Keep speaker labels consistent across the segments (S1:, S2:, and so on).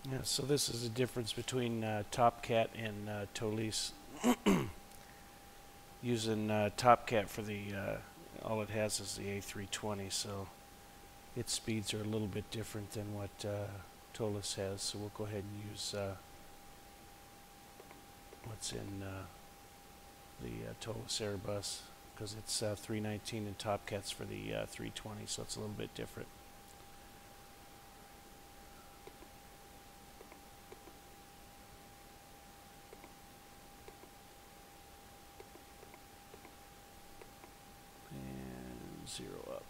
S1: Yeah, so this is the difference between TopCat and Toliss. Using TopCat for the, all it has is the A320, so its speeds are a little bit different than what Toliss has. So we'll go ahead and use what's in the Toliss Airbus, because it's 319 and TopCat's for the 320, so it's a little bit different. And 0 up.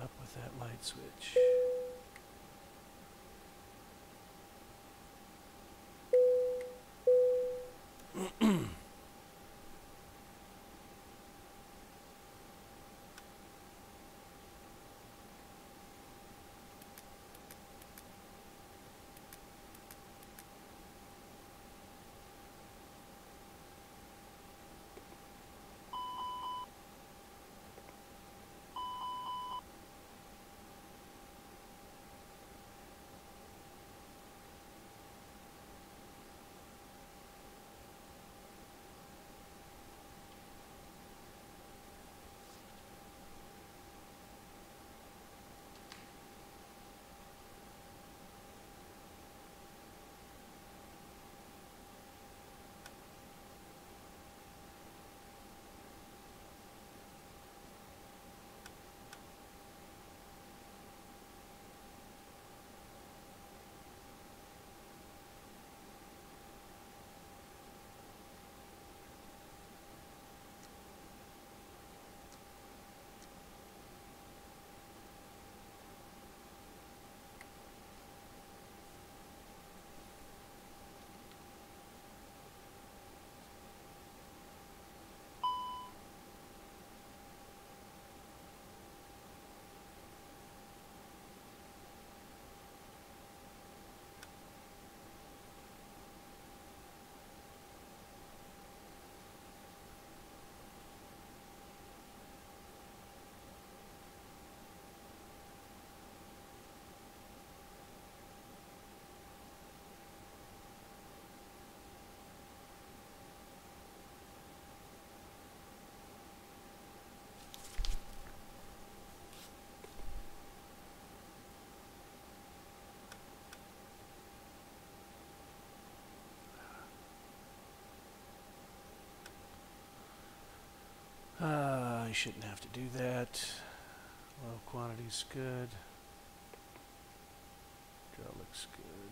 S1: Up with that light switch. I shouldn't have to do that. Low quantity's good. Draw looks good.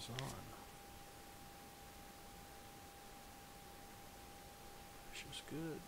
S1: is on. Pressure's good.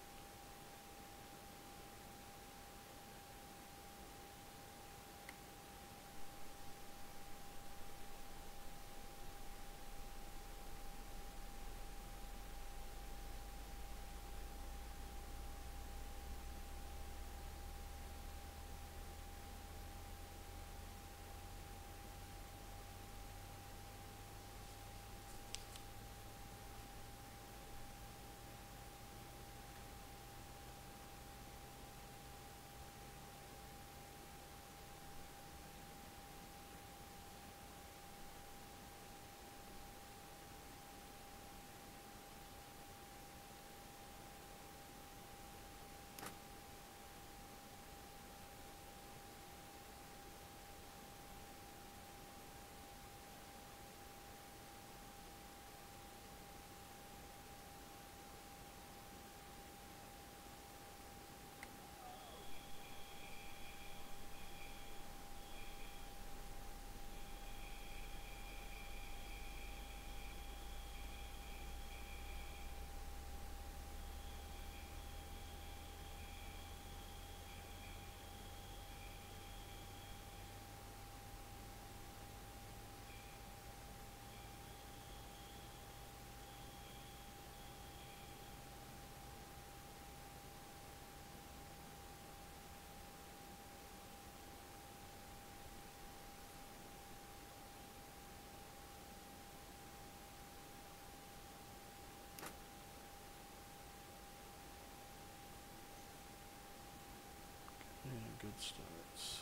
S1: Good starts.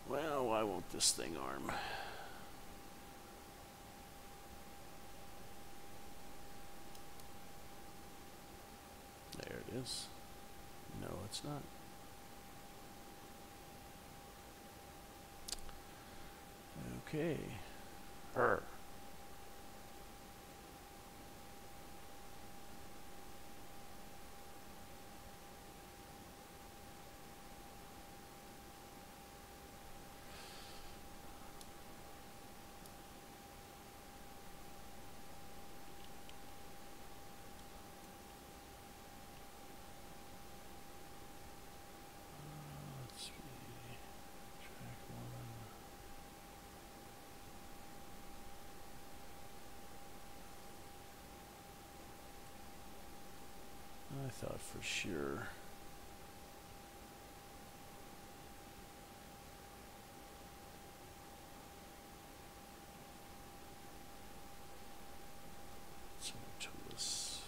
S1: Well, why won't this thing arm? There it is. No, it's not. Okay. Her. Let's see. Track one. I thought for sure. So Toliss.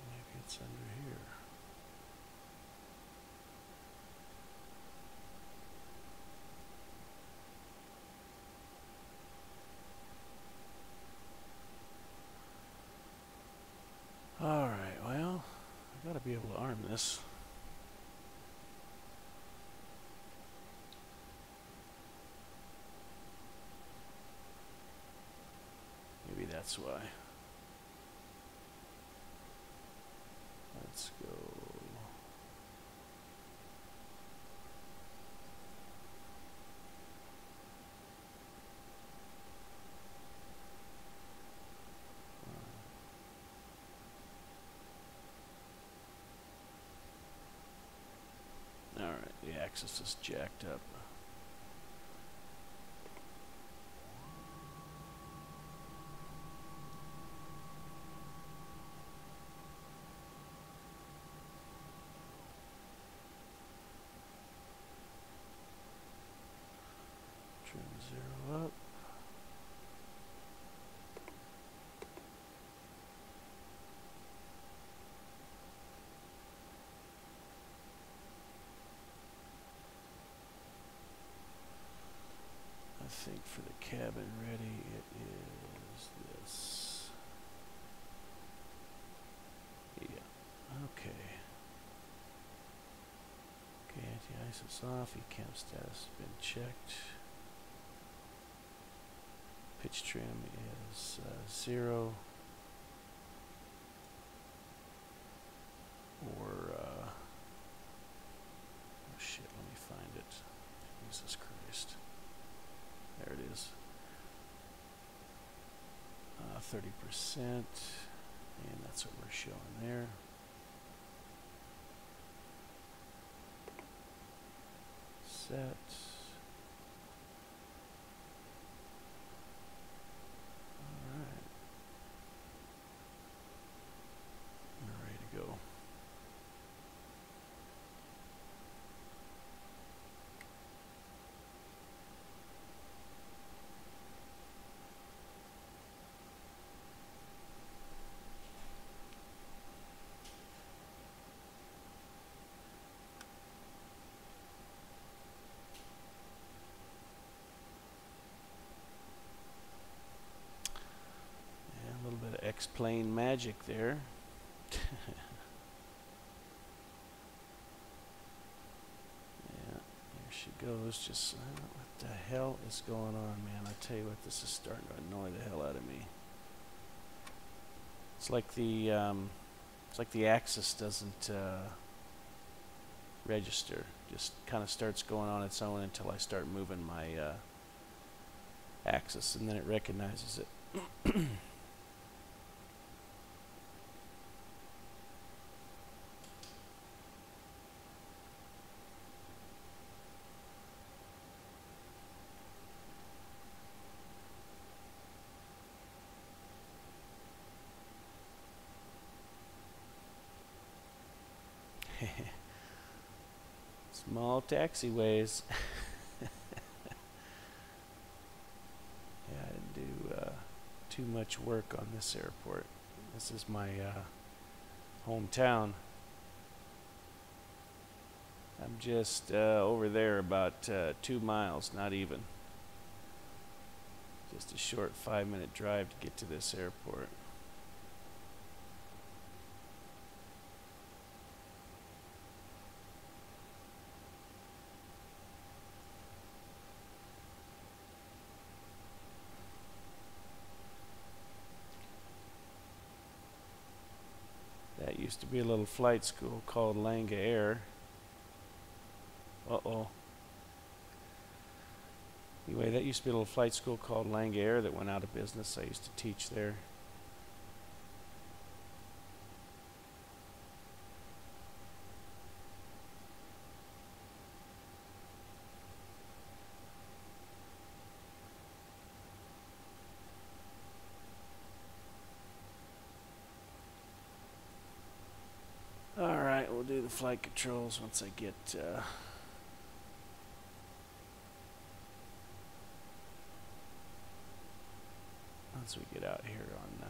S1: Maybe it's under here. Alright, well, I gotta be able to arm this. Maybe that's why. Let's go. Alright, the axis is jacked up. think for the cabin ready, it is this. Yeah, okay. Okay, anti-ice is off, ECAM status has been checked. Pitch trim is 0. Or, oh shit, let me find it. Jesus Christ. There it is. 30%, and that's what we're showing there. Set. All right. We're ready to go. X-plane magic there. Yeah, there she goes. Just what the hell is going on, man? I tell you what, this is starting to annoy the hell out of me. It's like the axis doesn't register. Just kind of starts going on its own until I start moving my axis, and then it recognizes it. Small taxiways. Yeah, I didn't do too much work on this airport. This is my hometown. I'm just over there about 2 miles, not even. Just a short 5-minute drive to get to this airport. That used to be a little flight school called Langa Air. Uh-oh. Anyway, that used to be a little flight school called Langa Air that went out of business. I used to teach there. Alright, we'll do the flight controls once I get once we get out here on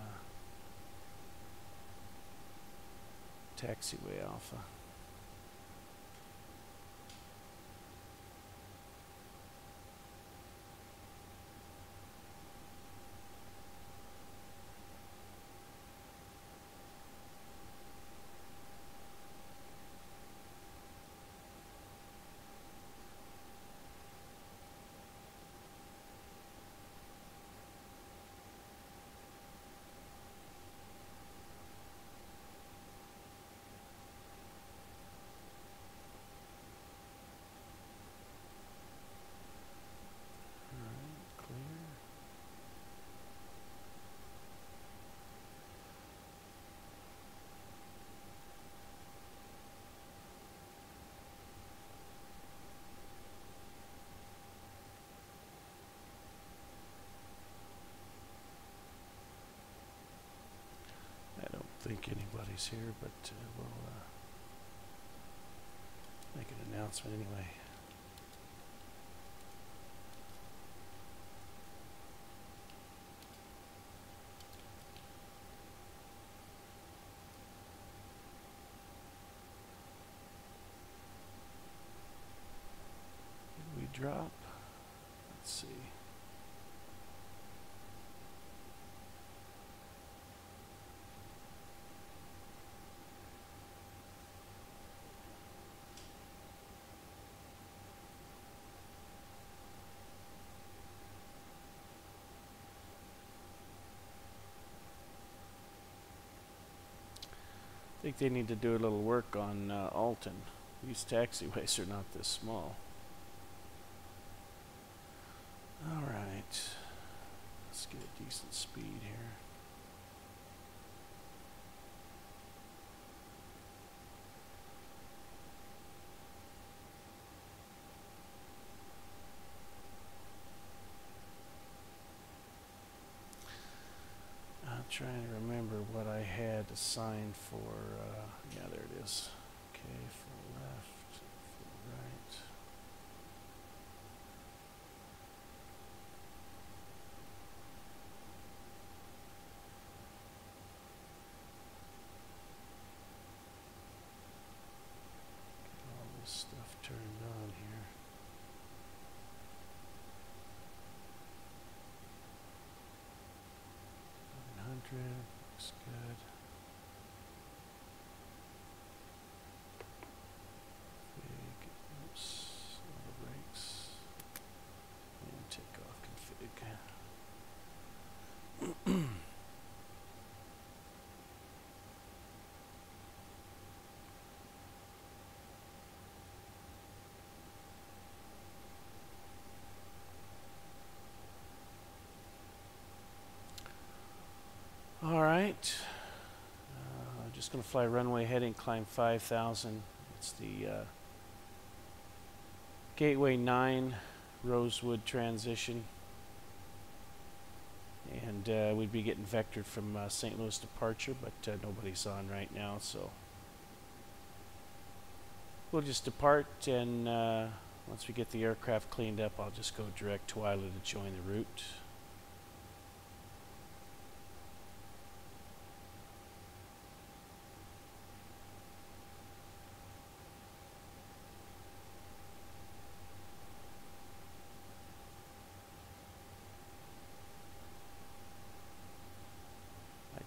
S1: taxiway Alpha. I don't think anybody's here, but we'll make an announcement anyway. Did we drop? Let's see. think they need to do a little work on Alton. These taxiways are not this small. Alright. Let's get a decent speed here. I'm trying to remember what I had assigned for, yeah, there it is. Okay, for left, for right. Get all this stuff turned on here. 100, looks good. Config, oops, auto brakes, and take off config. All right, just going to fly runway heading, climb 5,000. It's the Gateway 9 Rosewood transition. And we'd be getting vectored from St. Louis departure, but nobody's on right now, so we'll just depart, and once we get the aircraft cleaned up, I'll just go direct to Isla to join the route.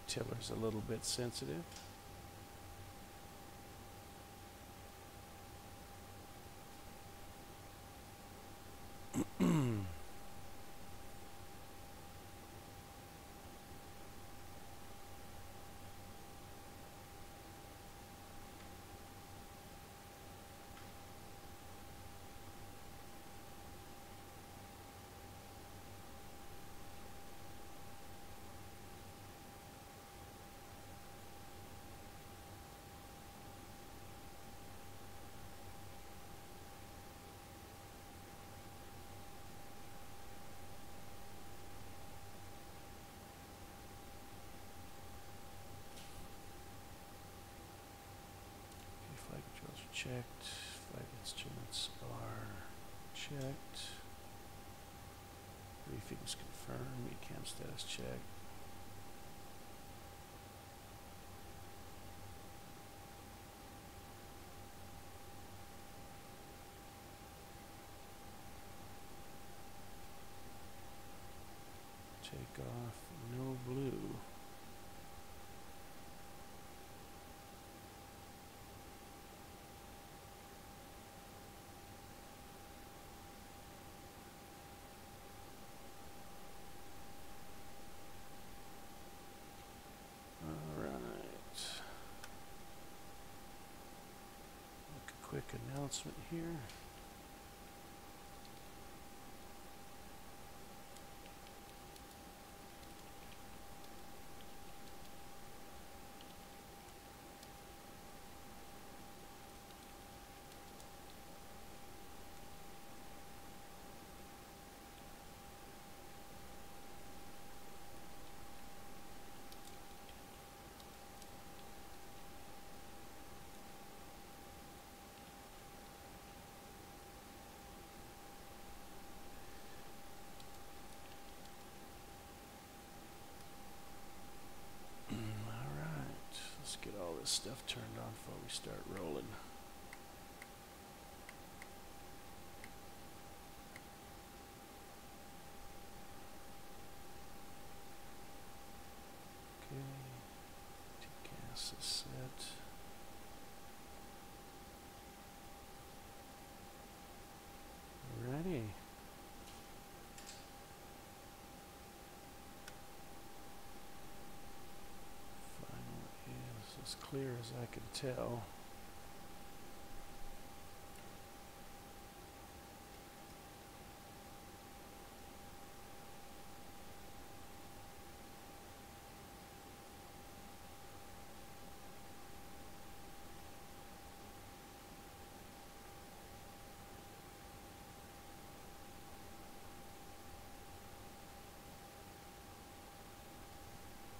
S1: Tiller's a little bit sensitive. Checked. Flight instruments are checked. Briefings confirmed. ECAM status checked. Take off. No blue. Quick announcement here. Get all this stuff turned on before we start rolling. Okay, TCAS is set. Alrighty. as clear as I can tell.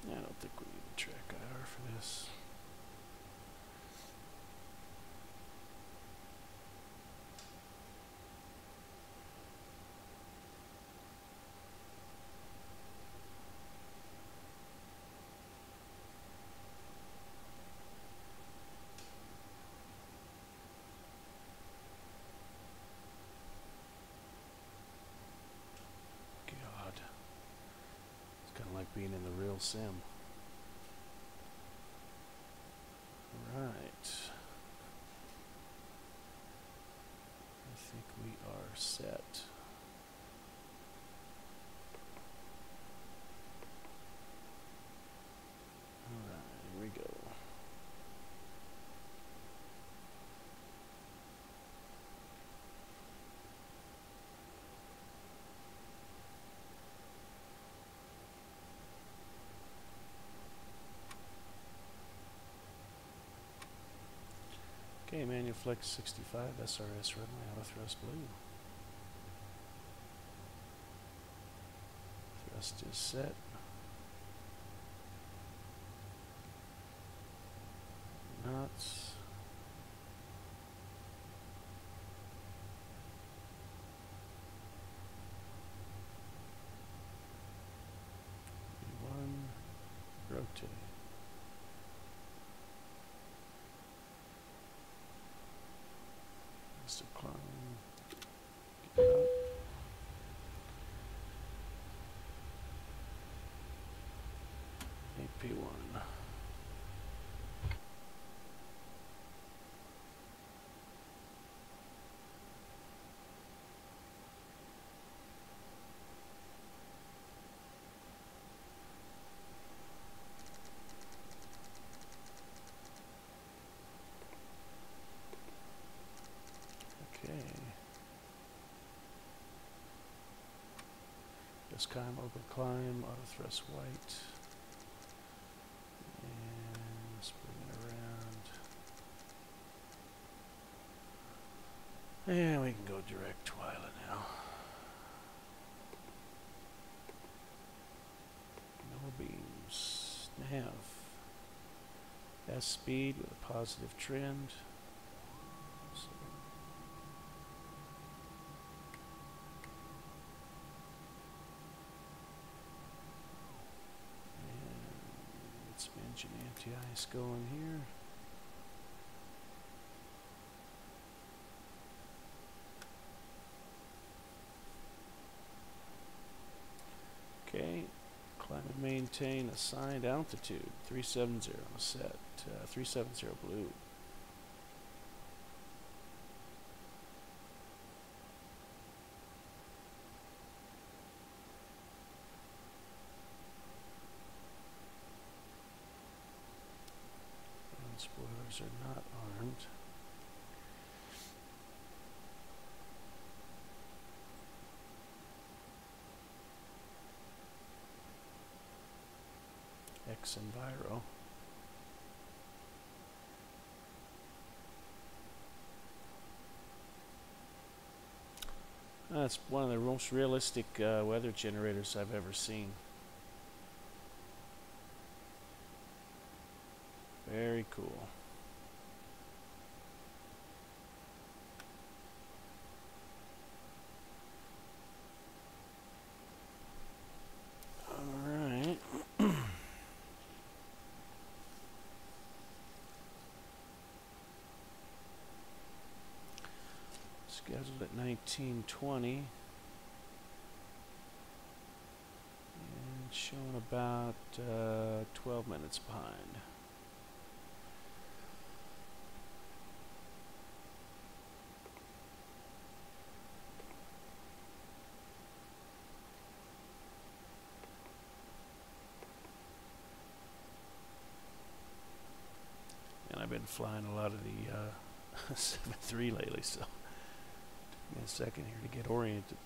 S1: I don't think we need to track IR for this. God. It's kind of like being in the real sim. Right. I think we are set. Alright, here we go. Okay, manual flex 65, SRS runway, auto thrust blue. Thrust is set. Knots. V1, rotate. To climb, get up. AP1. Okay. Just climb, open climb, auto thrust white. And let's bring it around. And we can go direct Twilit now. No beams. Nav. S speed with a positive trend. So some engine anti-ice going here. Okay, climb and maintain assigned altitude 370 set 370 blue. Spoilers are not armed. XENVIRO. That's one of the most realistic weather generators I've ever seen. Very cool. Alright. Scheduled at 19:20. And showing about 12 minutes behind. been flying a lot of the 7.3 lately, so give me a second here to get oriented.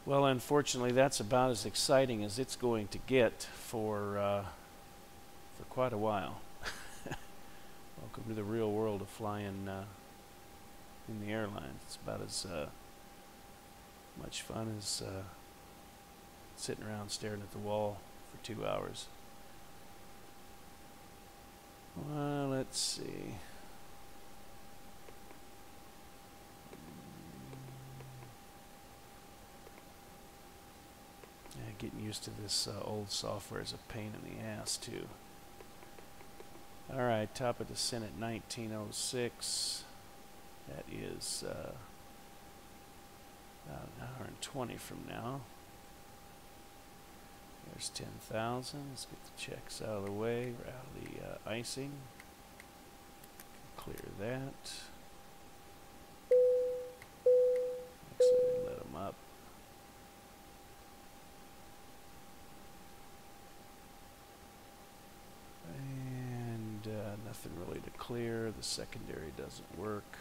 S1: Well, unfortunately, that's about as exciting as it's going to get for quite a while. Welcome to the real world of flying in the airline. It's about as much fun as sitting around staring at the wall for 2 hours. Well, let's see. Getting used to this old software is a pain in the ass too. Alright, top of descent at 1906. That is about an hour and 20 from now. There's 10,000. Let's get the checks out of the way, out of the icing. Clear that. Actually, let them up. Nothing really to clear. The secondary doesn't work.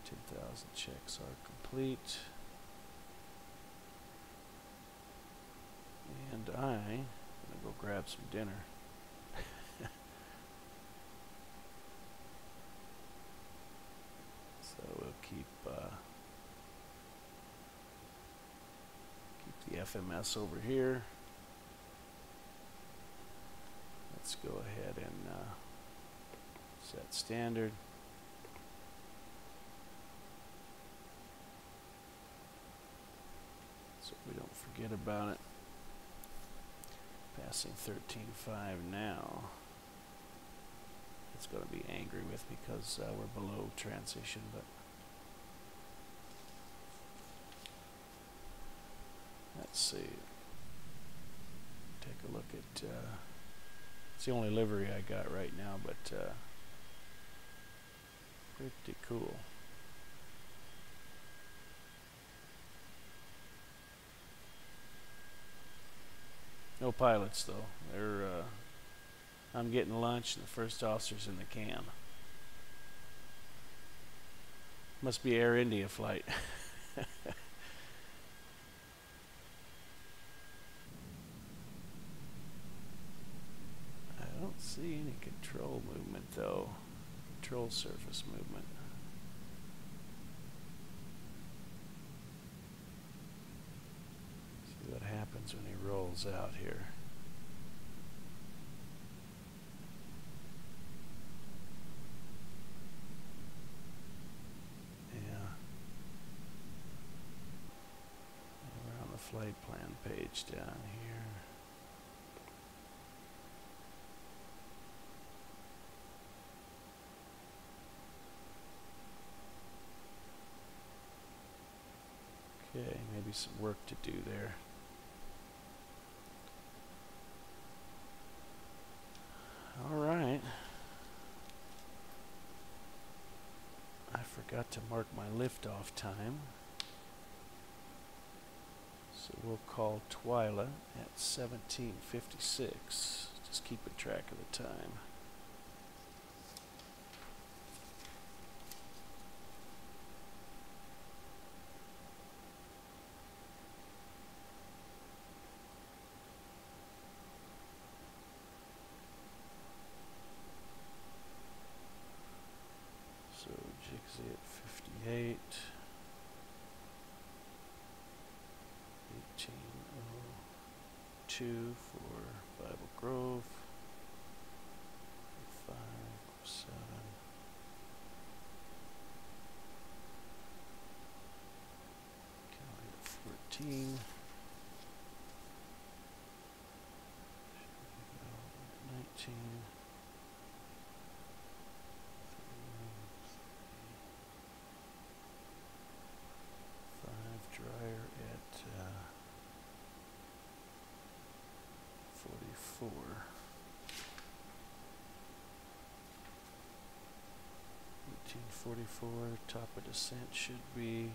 S1: 10,000 checks are complete. And I'm gonna go grab some dinner. So we'll keep the FMS over here. Let's go ahead and set standard. So we don't forget about it. Passing 13.5 now. It's going to be angry with me because we're below transition, but let's see. Take a look at it's the only livery I got right now, but pretty cool. No pilots though. They're I'm getting lunch and the first officer's in the can. Must be Air India flight. I don't see any control movement though. Control surface movement. See what happens when he rolls out here. Flight plan page down here. Okay, maybe some work to do there. All right. I forgot to mark my liftoff time. So we'll call Twyla at 17:56, just keeping track of the time. So Jigsy at 58. 1802 for Bible Grove. 507. County at 14. 19. Dryer at 1844, top of descent should be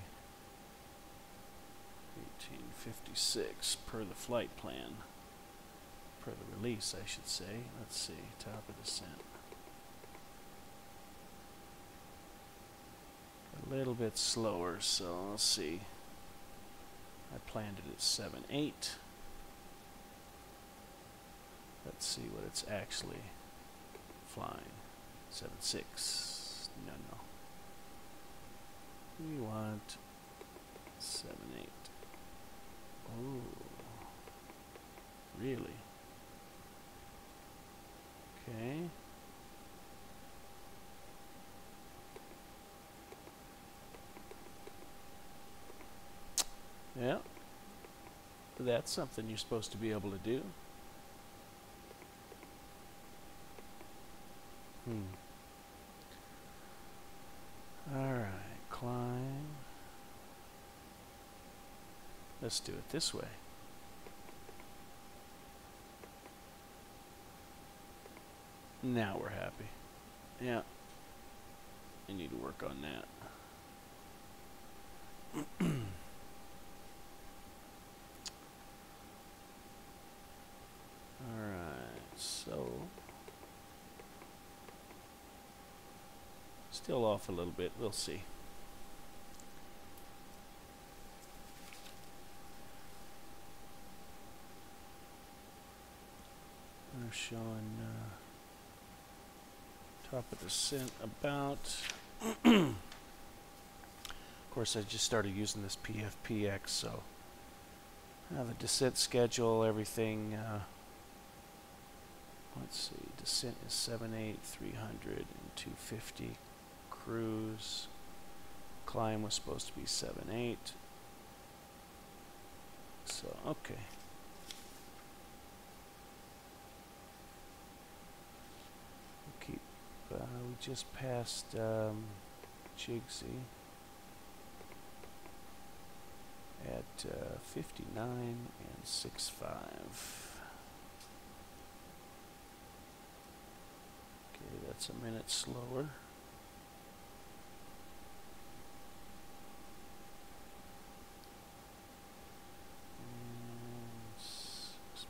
S1: 1856 per the flight plan. Per the release, I should say. Let's see, top of descent. A little bit slower, so let's see. I planned it at 7.8. Let's see what it's actually flying. 7.6. No, no. We want 7.8. Oh, really? Okay. Yeah. That's something you're supposed to be able to do. Alright, climb. Let's do it this way. Now we're happy. Yeah. I need to work on that. Alright, so still off a little bit, we'll see. We're showing top of descent about. Of course, I just started using this PFPX, so the descent schedule, everything. Let's see, descent is 7.8, 300, and 250. Cruise. Climb was supposed to be 7.8. So, okay. We just passed Jigsy at 59 and 6.5. Okay, that's a minute slower. And 6.5.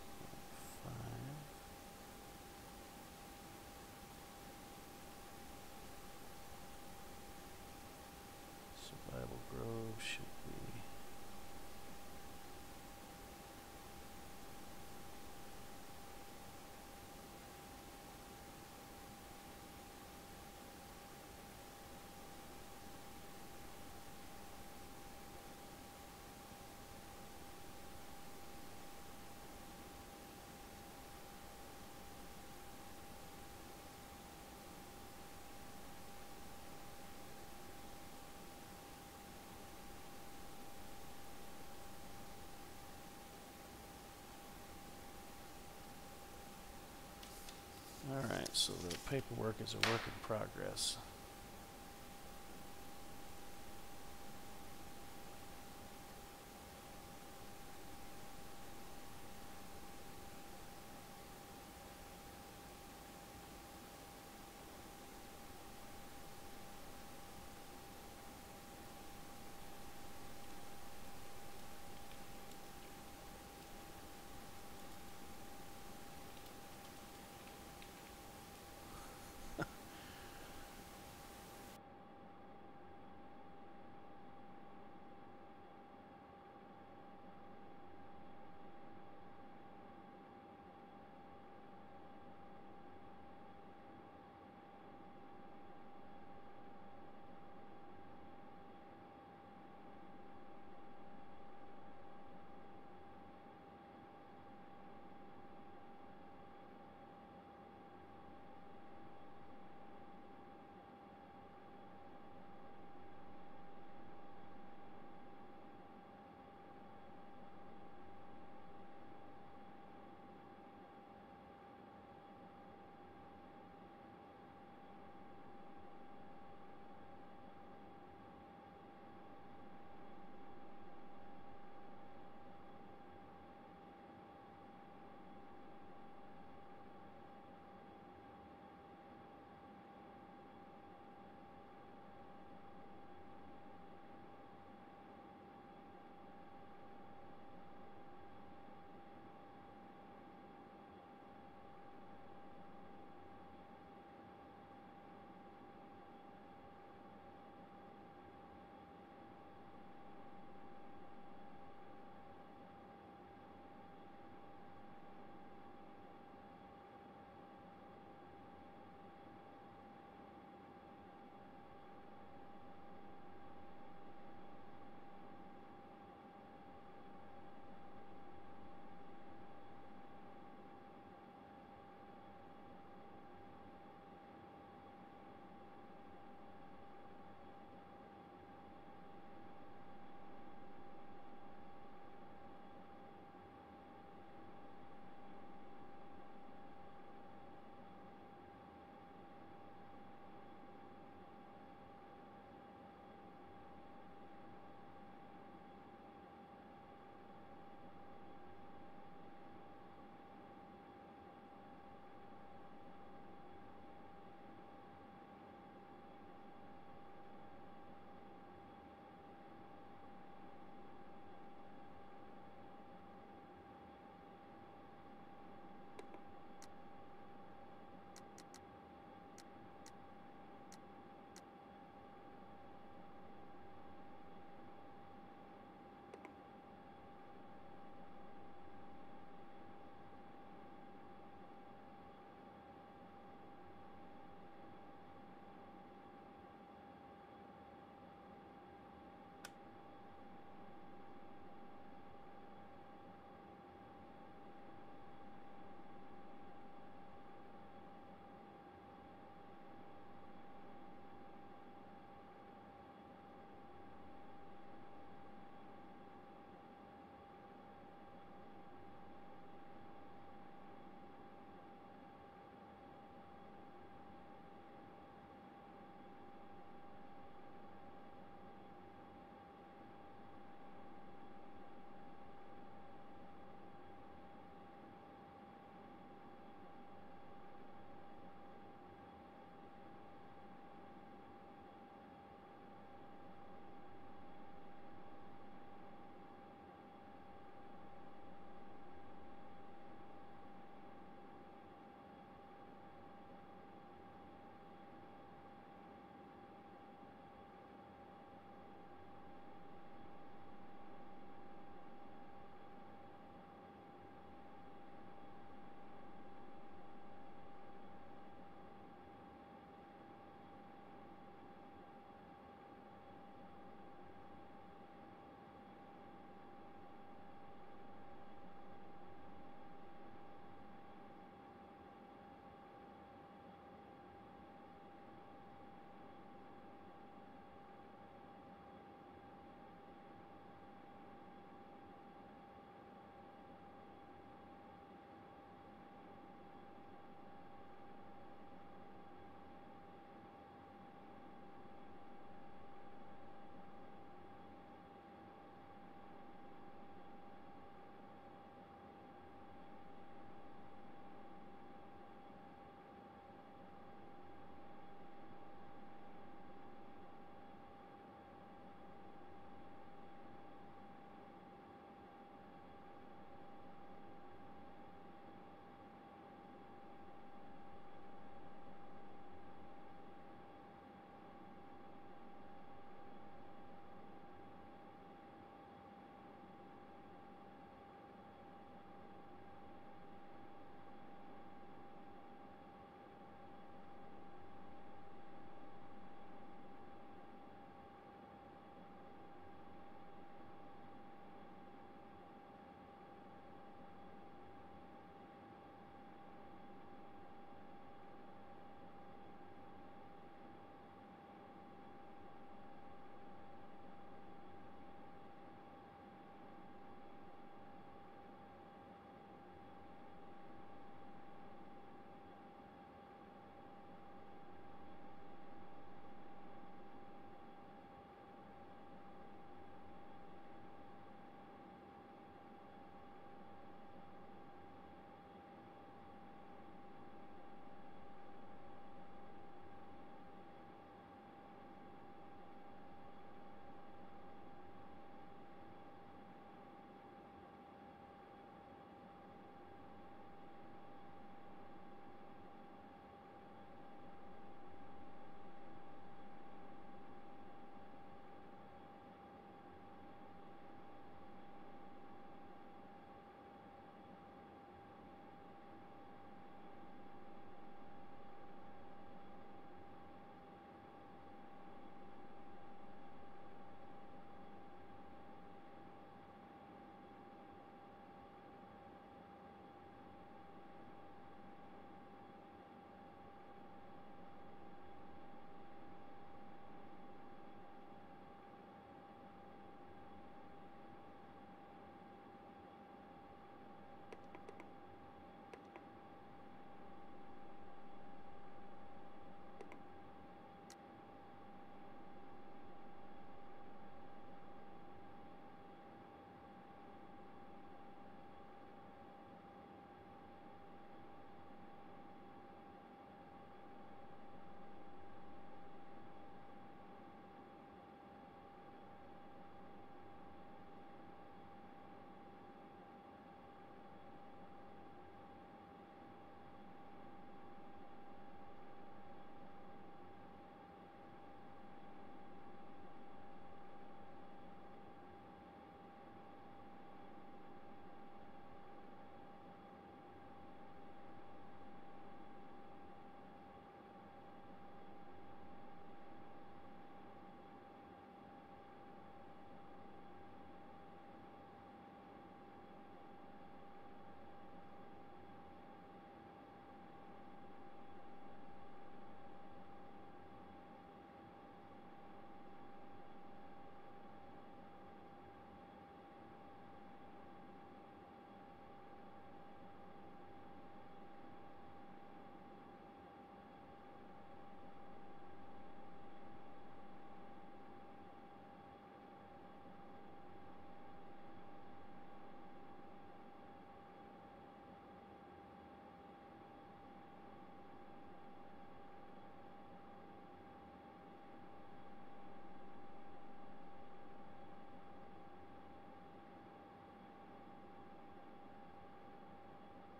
S1: Survival Grove should be. Alright, so the paperwork is a work in progress.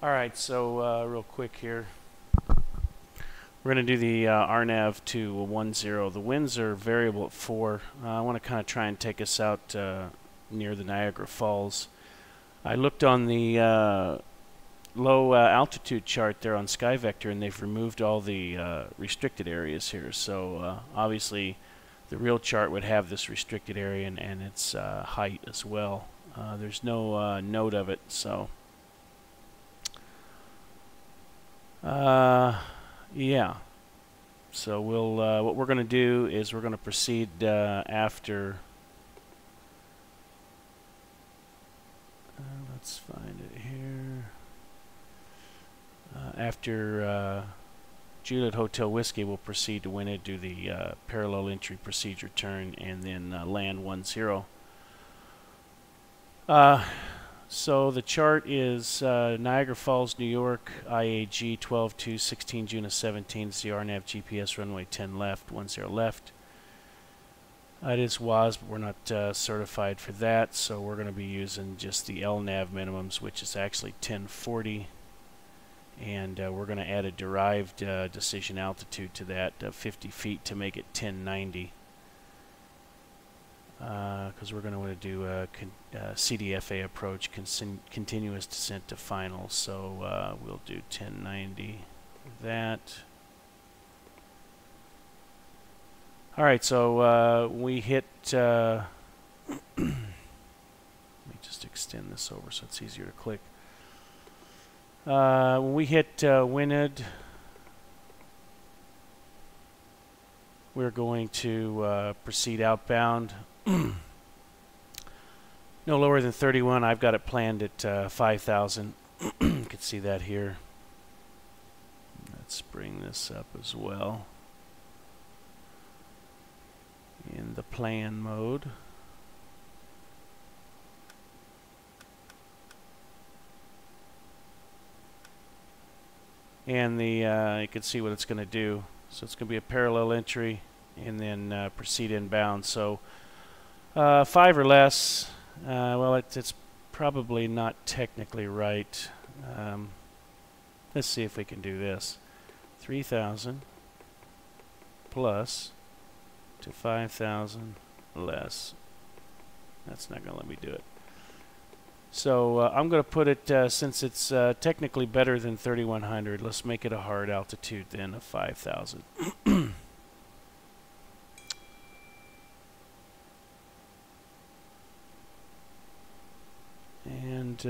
S1: Alright, so real quick here. We're going to do the RNAV to 10. The winds are variable at 4. I want to kind of try and take us out near the Niagara Falls. I looked on the low altitude chart there on SkyVector, and they've removed all the restricted areas here. So obviously the real chart would have this restricted area and its height as well. There's no note of it, so yeah. So we'll what we're going to do is we're going to proceed after. Let's find it here. After Juliet Hotel Whiskey, we'll proceed to Winnet, do the parallel entry procedure turn, and then land 10. So the chart is Niagara Falls, New York, IAG 12-2, 16 June of 17. It's the RNAV GPS runway 10 left, 10 left. It is WAS, but we're not certified for that, so we're going to be using just the LNAV minimums, which is actually 1040. And we're going to add a derived decision altitude to that, 50 feet, to make it 1090. Because we're going to want to do a CDFA approach, continuous descent to final. So we'll do 1090 for that. Alright, so we hit, let me just extend this over so it's easier to click. When we hit Winnet, we're going to proceed outbound. No lower than 31. I've got it planned at 5,000. You can see that here. Let's bring this up as well in the plan mode. And the you can see what it's going to do. So it's going to be a parallel entry and then proceed inbound. So 5 or less, well, it's probably not technically right. Let's see if we can do this. 3,000 plus to 5,000 less. That's not going to let me do it. So I'm going to put it, since it's technically better than 3,100, let's make it a hard altitude then of 5,000. And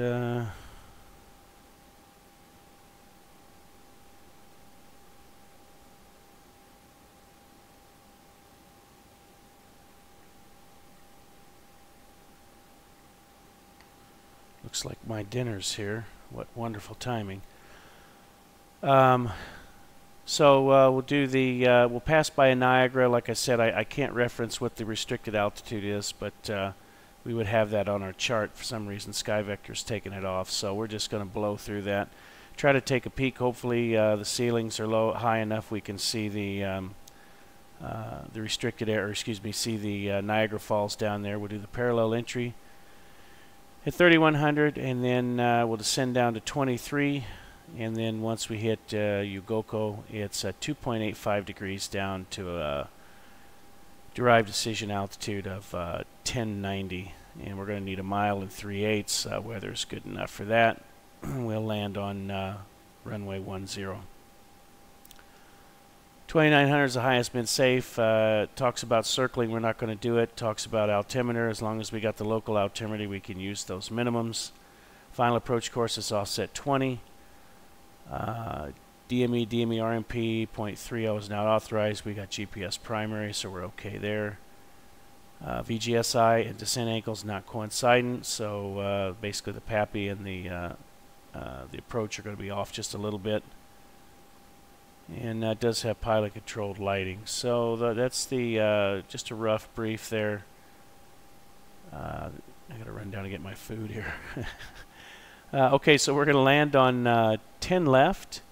S1: looks like my dinner's here. What wonderful timing. So we'll do the we'll pass by a Niagara. Like I said, I can't reference what the restricted altitude is, but we would have that on our chart. For some reason SkyVector's taken it off, so we're just going to blow through that. Try to take a peek. Hopefully the ceilings are high enough we can see the restricted area, or excuse me, see the Niagara Falls down there. We'll do the parallel entry at 3,100, and then we'll descend down to 23, and then once we hit Ugoko, it's 2.85 degrees down to a derived decision altitude of 1090, and we're going to need 1 mile and 3/8. Weather's good enough for that. We'll land on runway 10. 2,900 is the highest been safe. Talks about circling, we're not going to do it. Talks about altimeter, as long as we got the local altimeter we can use those minimums. Final approach course is offset 20. DME, RMP 0.30 is not authorized. We got GPS primary, so we're okay there. VGSI and descent angles not coincident, so basically the PAPI and the approach are going to be off just a little bit. And that does have pilot controlled lighting. So that's the just a rough brief there. I gotta run down to get my food here. Okay, so we're gonna land on 10 left.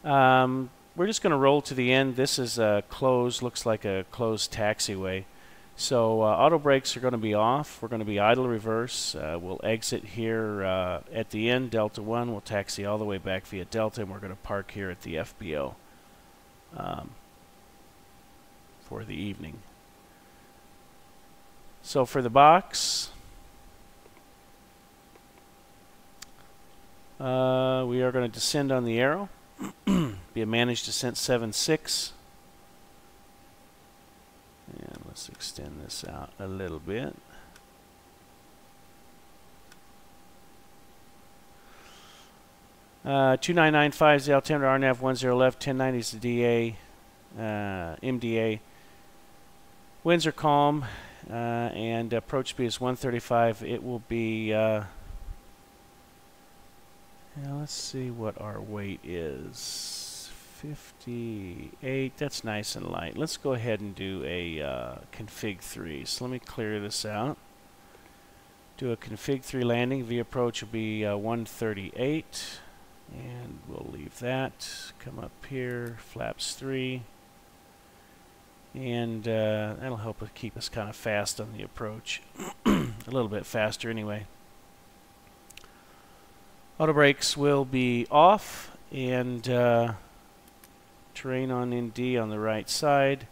S1: We're just gonna roll to the end. This is a closed, looks like a closed taxiway. So auto brakes are going to be off. We're going to be idle reverse. We'll exit here at the end, Delta 1. We'll taxi all the way back via Delta, and we're going to park here at the FBO for the evening. So for the box, we are going to descend on the arrow. Be a managed descent 7.6. And let's extend this out a little bit. Uh, 2995 is the altimeter, RNAV 10 left, 1090 is the DA, MDA. Winds are calm, and approach speed is 135. It will be, let's see what our weight is. 58, that's nice and light. Let's go ahead and do a config 3. So let me clear this out. Do a config 3 landing. V approach will be 138, and we'll leave that. Come up here, flaps 3, and that'll help us keep us kind of fast on the approach. A little bit faster anyway. Auto brakes will be off, and terrain on ND on the right side.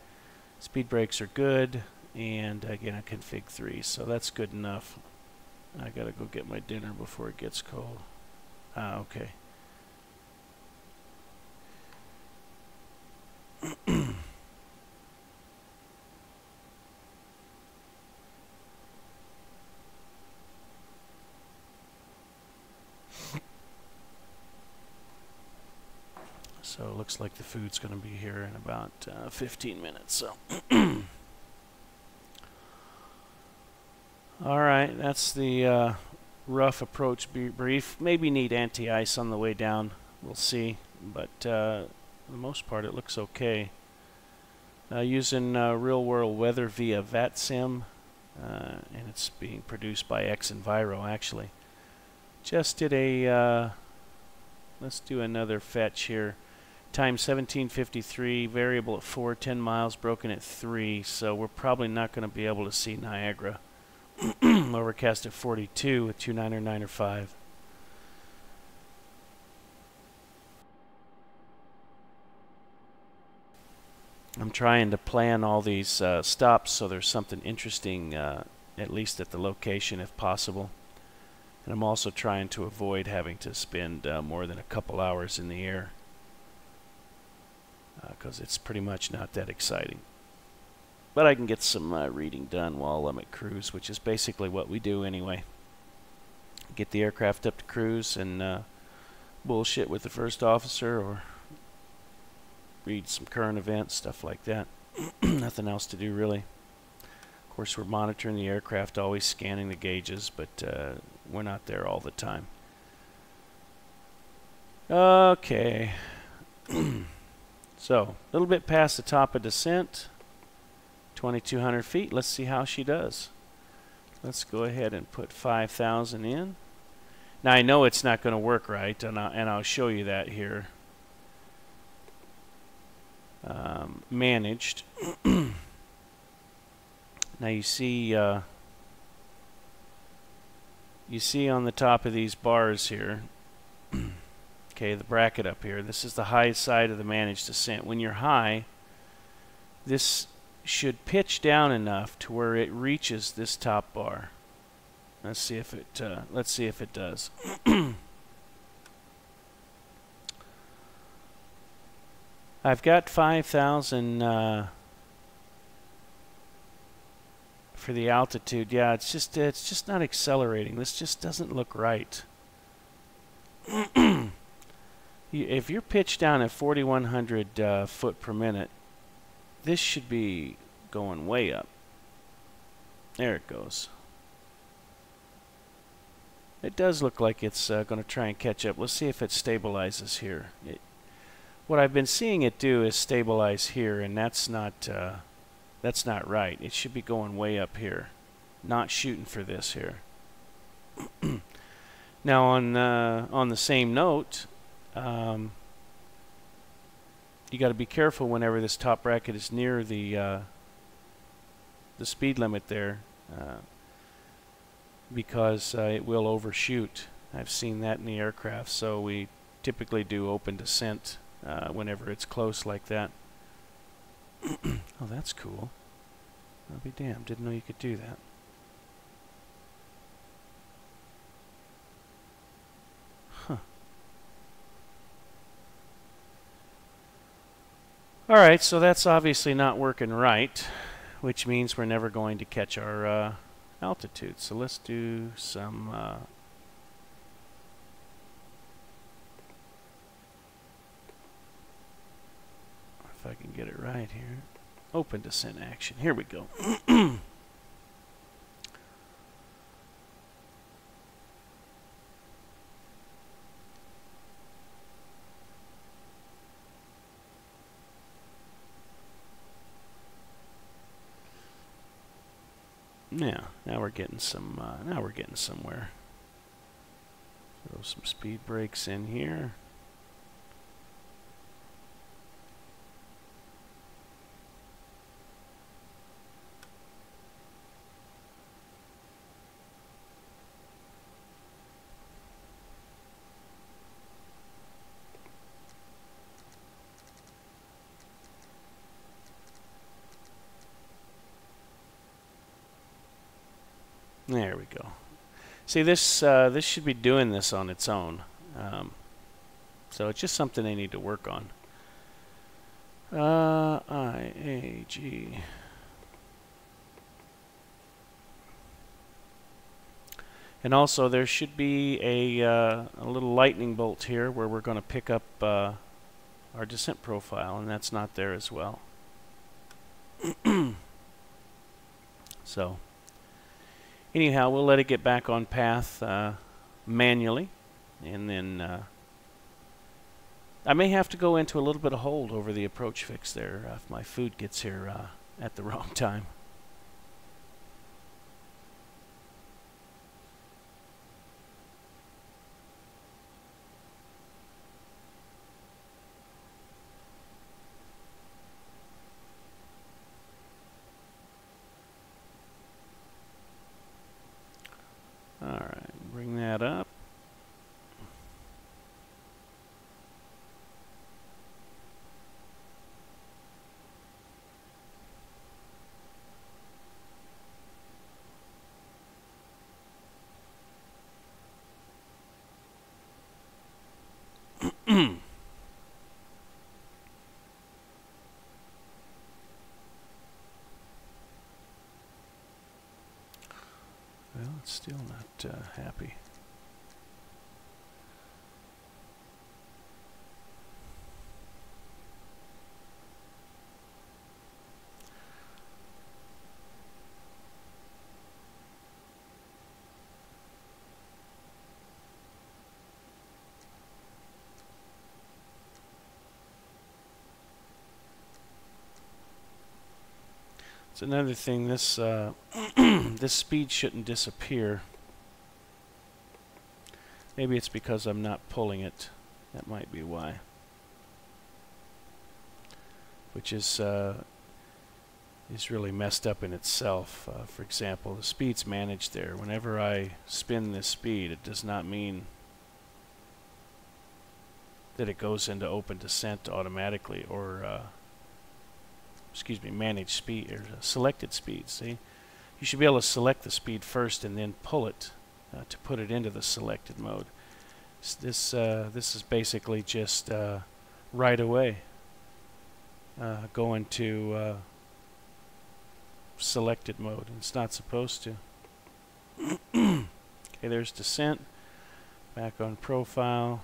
S1: Speed brakes are good, and again a config 3, so that's good enough. I gotta go get my dinner before it gets cold. Okay. So it looks like the food's going to be here in about 15 minutes. So, all right, that's the rough approach brief. Maybe need anti-ice on the way down. We'll see, but for the most part, it looks okay. Using real-world weather via VATSIM, and it's being produced by XENVIRO. Actually, just did a. Let's do another fetch here. Time 1753, variable at 4, 10 miles, broken at 3, so we're probably not going to be able to see Niagara. Overcast at 42 with 29 or 9 or 5. I'm trying to plan all these stops so there's something interesting, at least at the location if possible. And I'm also trying to avoid having to spend more than a couple hours in the air, because it's pretty much not that exciting. But I can get some reading done while I'm at cruise, which is basically what we do anyway. Get the aircraft up to cruise and bullshit with the first officer or read some current events, stuff like that. Nothing else to do really. Of course, we're monitoring the aircraft, always scanning the gauges, but we're not there all the time. Okay. So, a little bit past the top of descent, 2,200 feet. Let's see how she does. Let's go ahead and put 5,000 in. Now, I know it's not going to work right, and I'll show you that here. Managed. Now, you see on the top of these bars here, okay, the bracket up here, this is the high side of the managed descent. When you're high, this should pitch down enough to where it reaches this top bar. Let's see if it does. I've got 5,000 for the altitude. Yeah, it's just not accelerating. This just doesn't look right. If you're pitched down at 4,100 foot per minute, this should be going way up. There it goes. It does look like it's going to try and catch up. Let's see if it stabilizes here. What I've been seeing it do is stabilize here, and that's not right. It should be going way up here, not shooting for this here. Now on the same note, you got to be careful whenever this top bracket is near the the speed limit there because it will overshoot. I've seen that in the aircraft, so we typically do open descent whenever it's close like that. Oh, that's cool. I'll be damned, didn't know you could do that. Huh. Alright, so that's obviously not working right, which means we're never going to catch our altitude. So let's do some if I can get it right here. Open descent action. Here we go. Yeah, now we're getting some. Now we're getting somewhere. Throw some speed brakes in here. There we go. See, this this should be doing this on its own. So it's just something they need to work on. IAG. And also there should be a little lightning bolt here where we're going to pick up our descent profile, and that's not there as well. So anyhow, we'll let it get back on path manually, and then I may have to go into a little bit of hold over the approach fix there if my food gets here at the wrong time. Alright, bring that up. Well, it's still not happy. It's another thing, this this speed shouldn't disappear. Maybe it's because I'm not pulling it. That might be why. Which is really messed up in itself. For example, the speed's managed there. Whenever I spin this speed, it does not mean that it goes into open descent automatically, or excuse me, managed speed, or selected speed. See, you should be able to select the speed first and then pull it to put it into the selected mode. This is basically just right away going to selected mode. It's not supposed to. Okay, there's descent. Back on profile.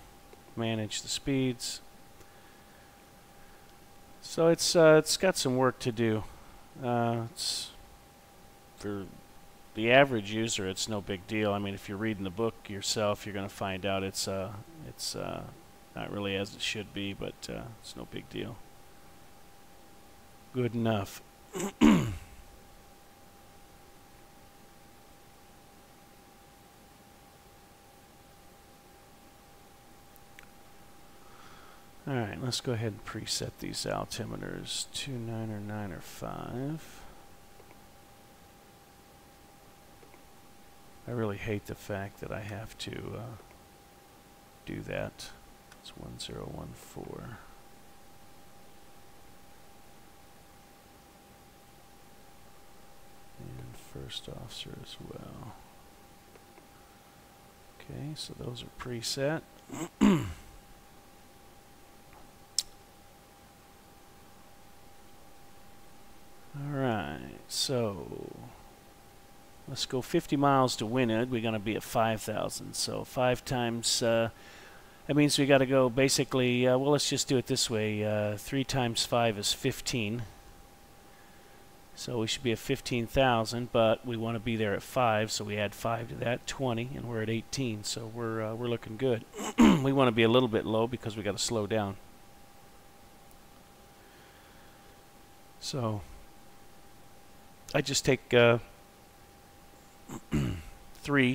S1: Manage the speeds. So it's got some work to do. It's for the average user, it's no big deal. I mean, if you're reading the book yourself, you're going to find out it's not really as it should be, but it's no big deal. Good enough. Alright, let's go ahead and preset these altimeters. 29 or 9 or 5. I really hate the fact that I have to do that. It's 1014. And first officer as well. Okay, so those are preset. Alright, so let's go 50 miles to Winwood. We're going to be at 5,000. So 5 times, that means we got to go basically, well, let's just do it this way. 3 times 5 is 15. So we should be at 15,000, but we want to be there at 5, so we add 5 to that, 20, and we're at 18. So we're looking good. We want to be a little bit low because we got to slow down. So I just take 3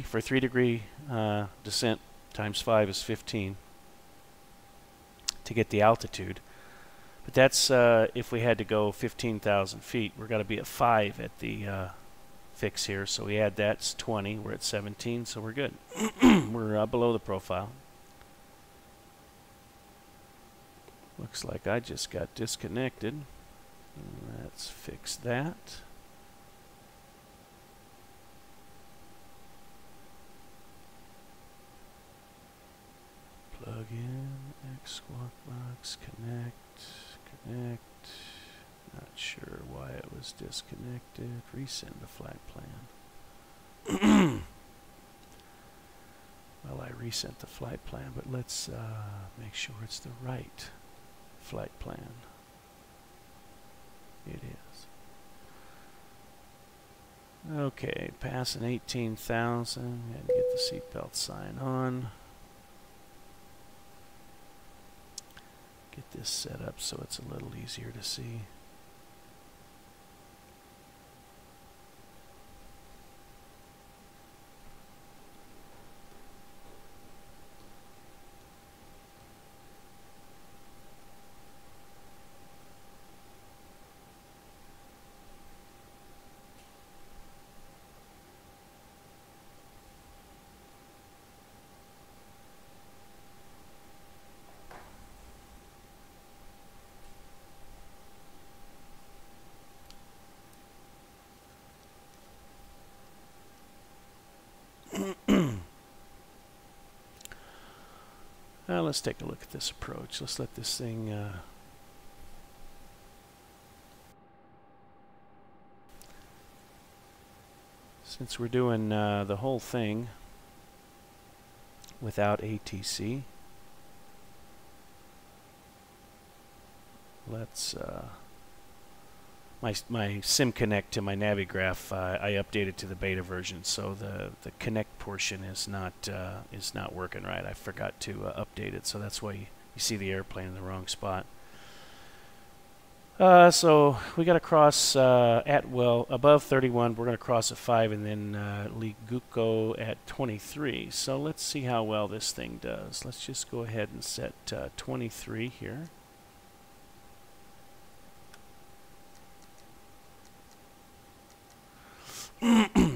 S1: for 3-degree descent times 5 is 15 to get the altitude. But that's if we had to go 15,000 feet. We're got to be at 5 at the fix here. So we add that, it's 20. We're at 17, so we're good. We're below the profile. Looks like I just got disconnected. Let's fix that. Plug in, Xsquawkbox, connect. Not sure why it was disconnected. Resend the flight plan. Well, I resent the flight plan, but let's make sure it's the right flight plan. It is. Okay, passing 18,000 and get the seatbelt sign on. Get this set up so it's a little easier to see. Let's take a look at this approach. Let's let this thing since we're doing the whole thing without ATC, let's my SIM connect to my Navigraph, I updated to the beta version, so the connect portion is not working right. I forgot to update it, so that's why you see the airplane in the wrong spot. So we got to cross above 31. We're going to cross at 5, and then Liguco at 23. So let's see how well this thing does. Let's just go ahead and set 23 here.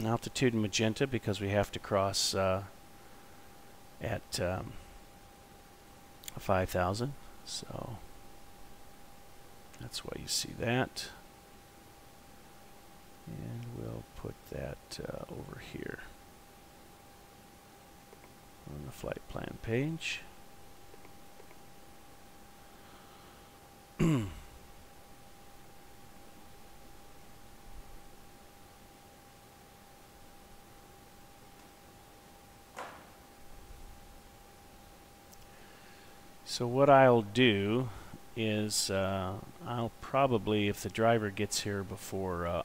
S1: Altitude magenta because we have to cross at 5,000, so that's why you see that. And we'll put that over here on the flight plan page. So what I'll do is I'll probably, if the driver gets here before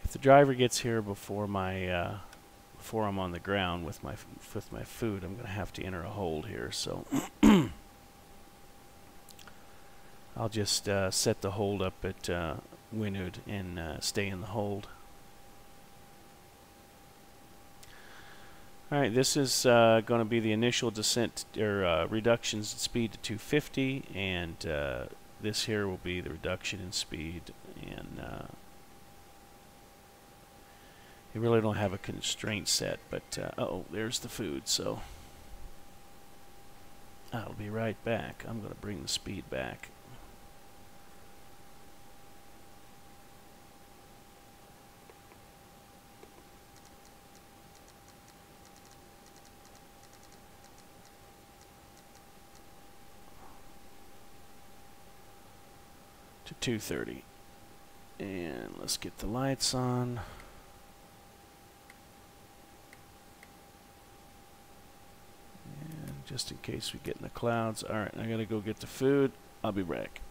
S1: if the driver gets here before my before I'm on the ground with my food, I'm going to have to enter a hold here. So I'll just set the hold up at Winwood and stay in the hold. Alright, this is going to be the initial descent or reductions in speed to 250, and this here will be the reduction in speed, and You really don't have a constraint set, but uh-oh, there's the food, so I'll be right back. I'm going to bring the speed back. To 230. And let's get the lights on. And just in case we get in the clouds. Alright, I gotta go get the food. I'll be back.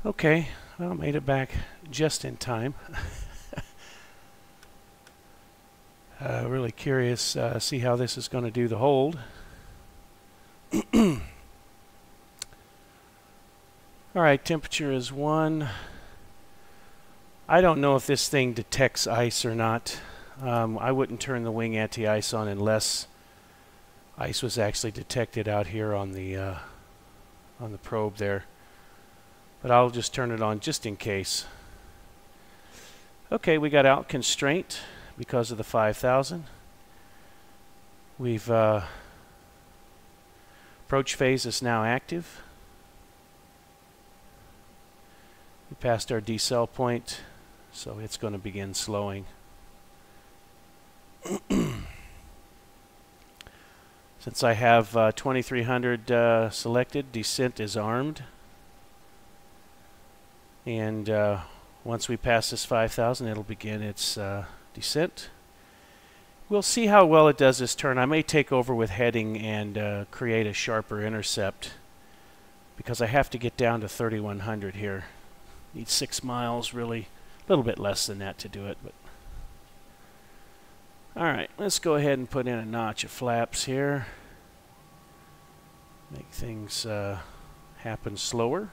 S1: Okay, well, made it back just in time. Really curious, see how this is going to do the hold. Alright, temperature is 1. I don't know if this thing detects ice or not. I wouldn't turn the wing anti-ice on unless ice was actually detected out here on the probe there. But I'll just turn it on just in case. Okay, we got out constraint because of the 5000. We've approach phase is now active. We passed our decel point, so it's going to begin slowing. Since I have 2300 selected, descent is armed. And once we pass this 5000, it'll begin its descent. We'll see how well it does this turn. I may take over with heading and create a sharper intercept because I have to get down to 3100 here. Need 6 miles, really. A little bit less than that to do it. But alright, let's go ahead and put in a notch of flaps here. Make things happen slower.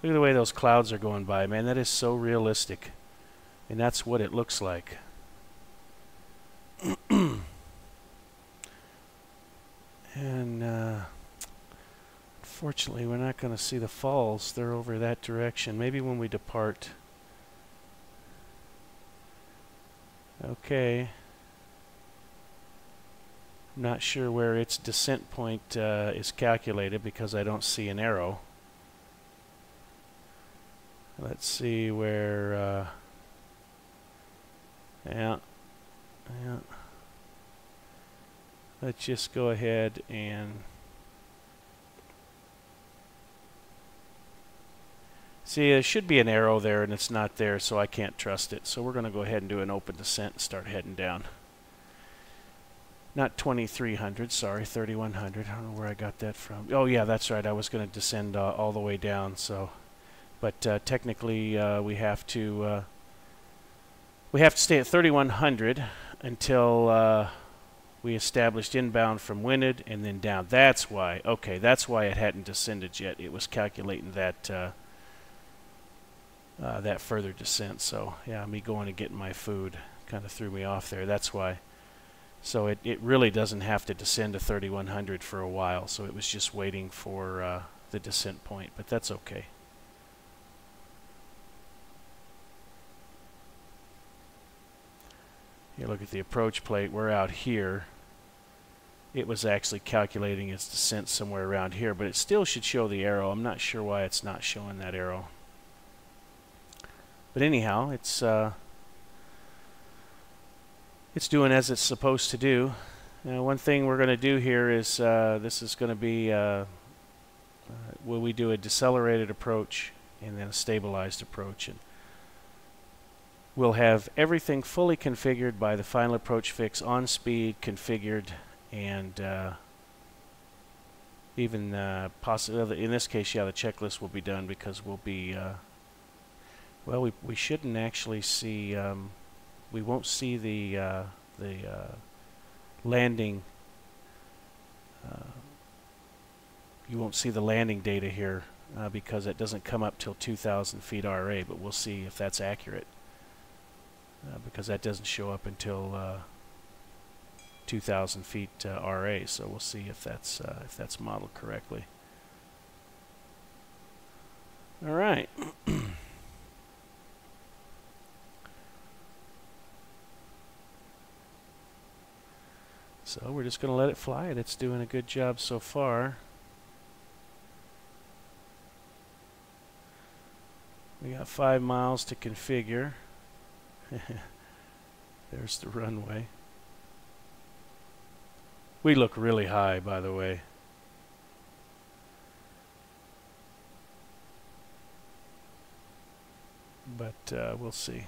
S1: Look at the way those clouds are going by, man. That is so realistic. And that's what it looks like. And unfortunately, we're not going to see the falls. They're over that direction. Maybe when we depart. Okay. I'm not sure where its descent point is calculated because I don't see an arrow. Let's see where... yeah. Let's just go ahead and see, there should be an arrow there and it's not there, so I can't trust it. So we're going to go ahead and do an open descent and start heading down. Not 2300, sorry, 3100. I don't know where I got that from. Oh yeah, that's right. I was going to descend all the way down, so but technically we have to stay at 3100 until we established inbound from winded and then down. That's why. Okay, that's why it hadn't descended yet. It was calculating that that further descent. So yeah, me going and getting my food kind of threw me off there. That's why. So it really doesn't have to descend to 3100 for a while. So it was just waiting for the descent point, but that's okay. You look at the approach plate, we're out here. It was actually calculating its descent somewhere around here, but it still should show the arrow. I'm not sure why it's not showing that arrow. But anyhow, it's doing as it's supposed to do. Now, one thing we're going to do here is this is going to be will we do a decelerated approach and then a stabilized approach, and we'll have everything fully configured by the final approach fix, on speed, configured, and even possibly, in this case, yeah, the checklist will be done because we'll be, well, we shouldn't actually see, we won't see the landing, you won't see the landing data here because it doesn't come up till 2,000 feet RA, but we'll see if that's accurate. Because that doesn't show up until 2,000 feet RA, so we'll see if that's modeled correctly. All right. So we're just going to let it fly, and it's doing a good job so far. We got 5 miles to configure. There's the runway. We look really high, by the way. But we'll see.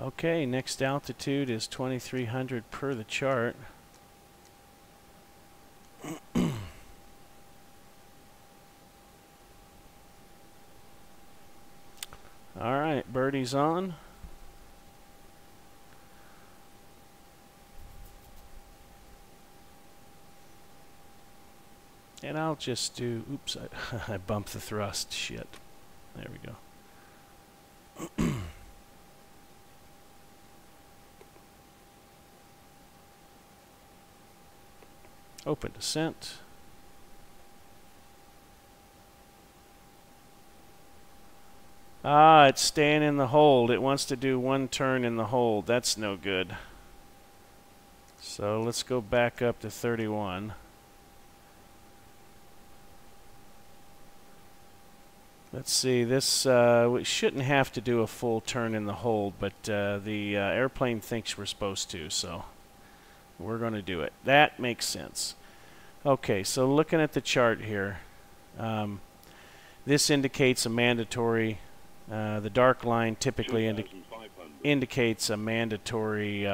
S1: Okay, next altitude is 2300 per the chart. Alright, birdie's on. And I'll just do, oops, I bumped the thrust, shit. There we go. Open descent. Ah, it's staying in the hold. It wants to do one turn in the hold. That's no good. So let's go back up to 31. Let's see, this we shouldn't have to do a full turn in the hold, but the airplane thinks we're supposed to, so we're going to do it. That makes sense. Okay, so looking at the chart here, this indicates a mandatory, the dark line typically indicates a mandatory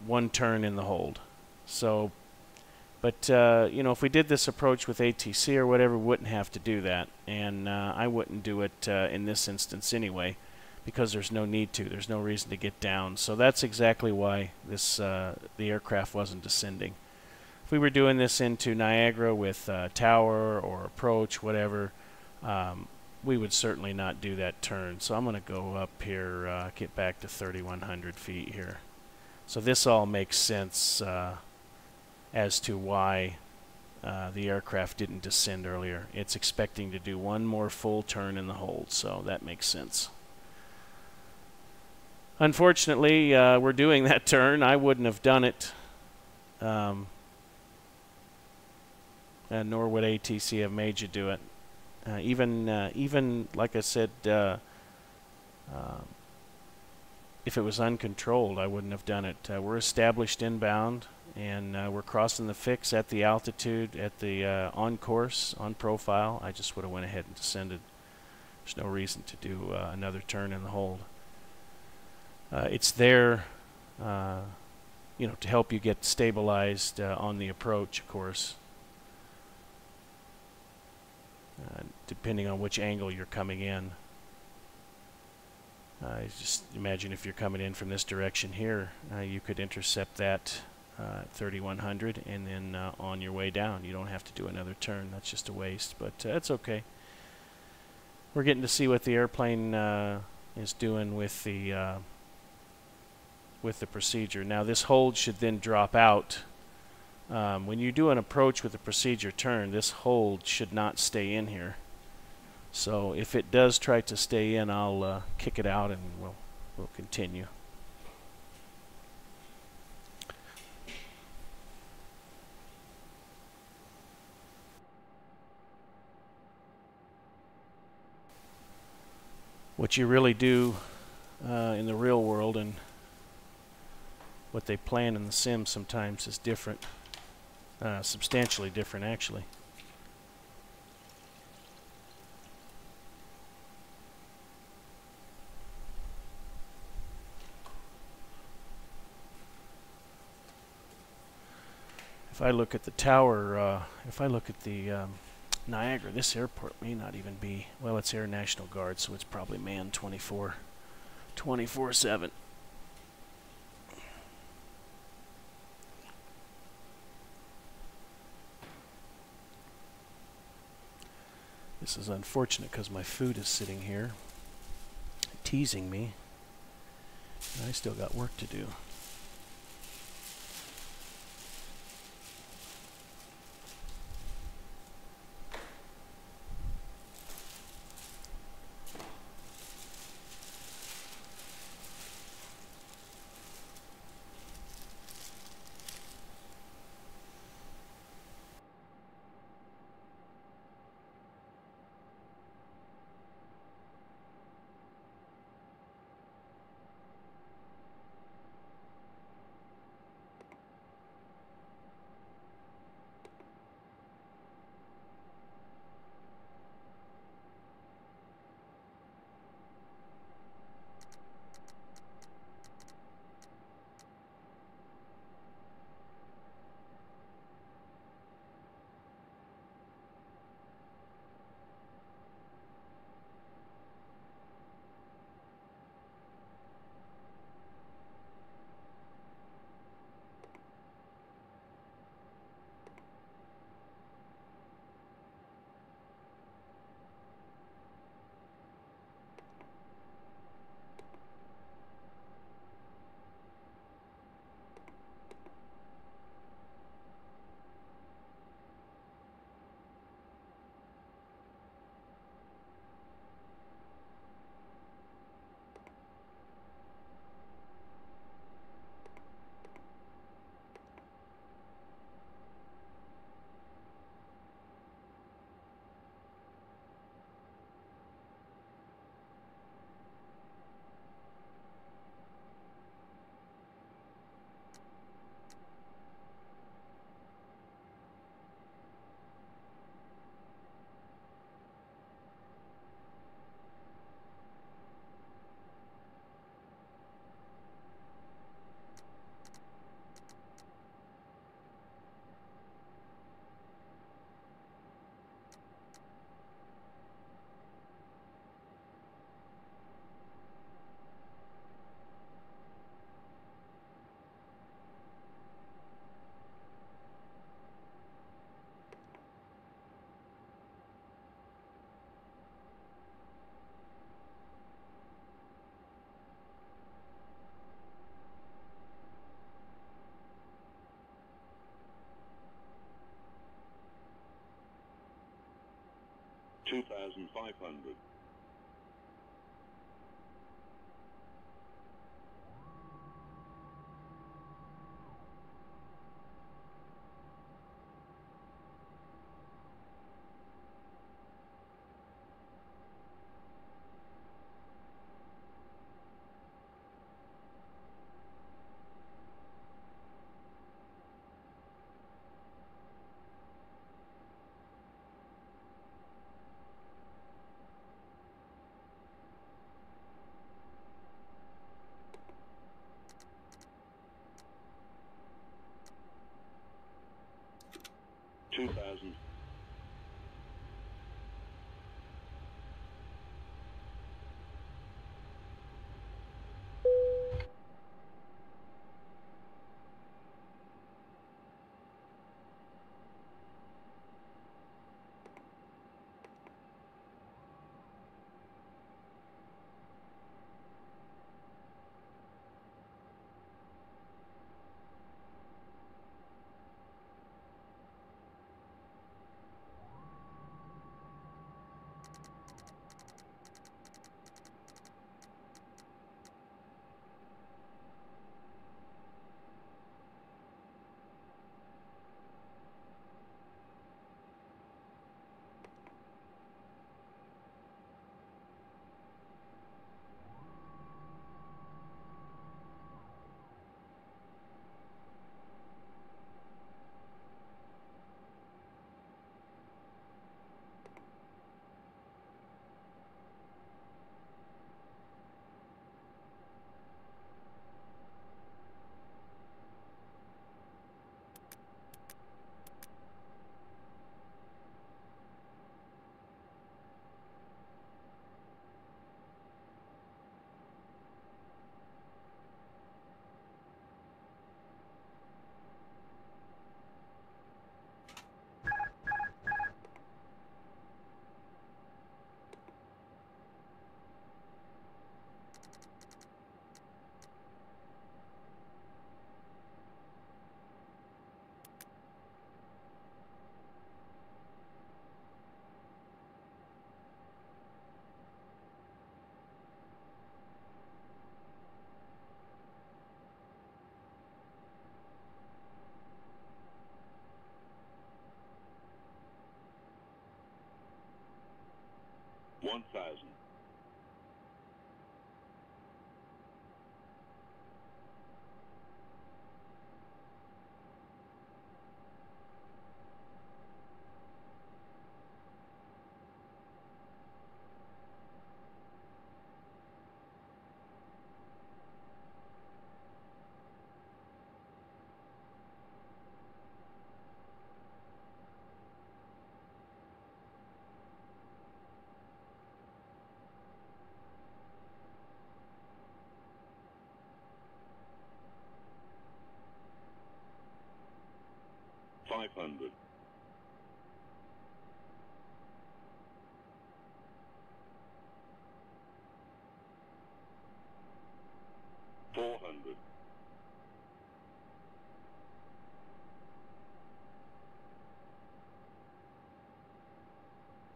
S1: one turn in the hold. So, but you know, if we did this approach with ATC or whatever, we wouldn't have to do that, and I wouldn't do it in this instance anyway, because there's no need to. There's no reason to get down. So that's exactly why this the aircraft wasn't descending. If we were doing this into Niagara with tower or approach, whatever, we would certainly not do that turn. So I'm going to go up here, get back to 3,100 feet here. So this all makes sense as to why the aircraft didn't descend earlier. It's expecting to do one more full turn in the hold, so that makes sense. Unfortunately, we're doing that turn. I wouldn't have done it, and nor would ATC have made you do it. Even like I said, if it was uncontrolled, I wouldn't have done it. We're established inbound, and we're crossing the fix at the altitude, at the on course, on profile. I just would have went ahead and descended. There's no reason to do another turn in the hold. It's there, you know, to help you get stabilized on the approach, of course. Depending on which angle you're coming in. Just imagine if you're coming in from this direction here, you could intercept that at 3,100 and then on your way down. You don't have to do another turn. That's just a waste, but that's okay. We're getting to see what the airplane is doing with the procedure. Now this hold should then drop out. When you do an approach with a procedure turn, this hold should not stay in here. So if it does try to stay in, I'll kick it out and we'll continue. What you really do in the real world and what they plan in the sim sometimes is different, substantially different actually. If I look at the tower, if I look at the Niagara, this airport may not even be, well, it's Air National Guard, so it's probably manned 24/7. This is unfortunate because my food is sitting here teasing me, and I still got work to do.
S2: 2,500. 2,000. 1,000. 500. 400.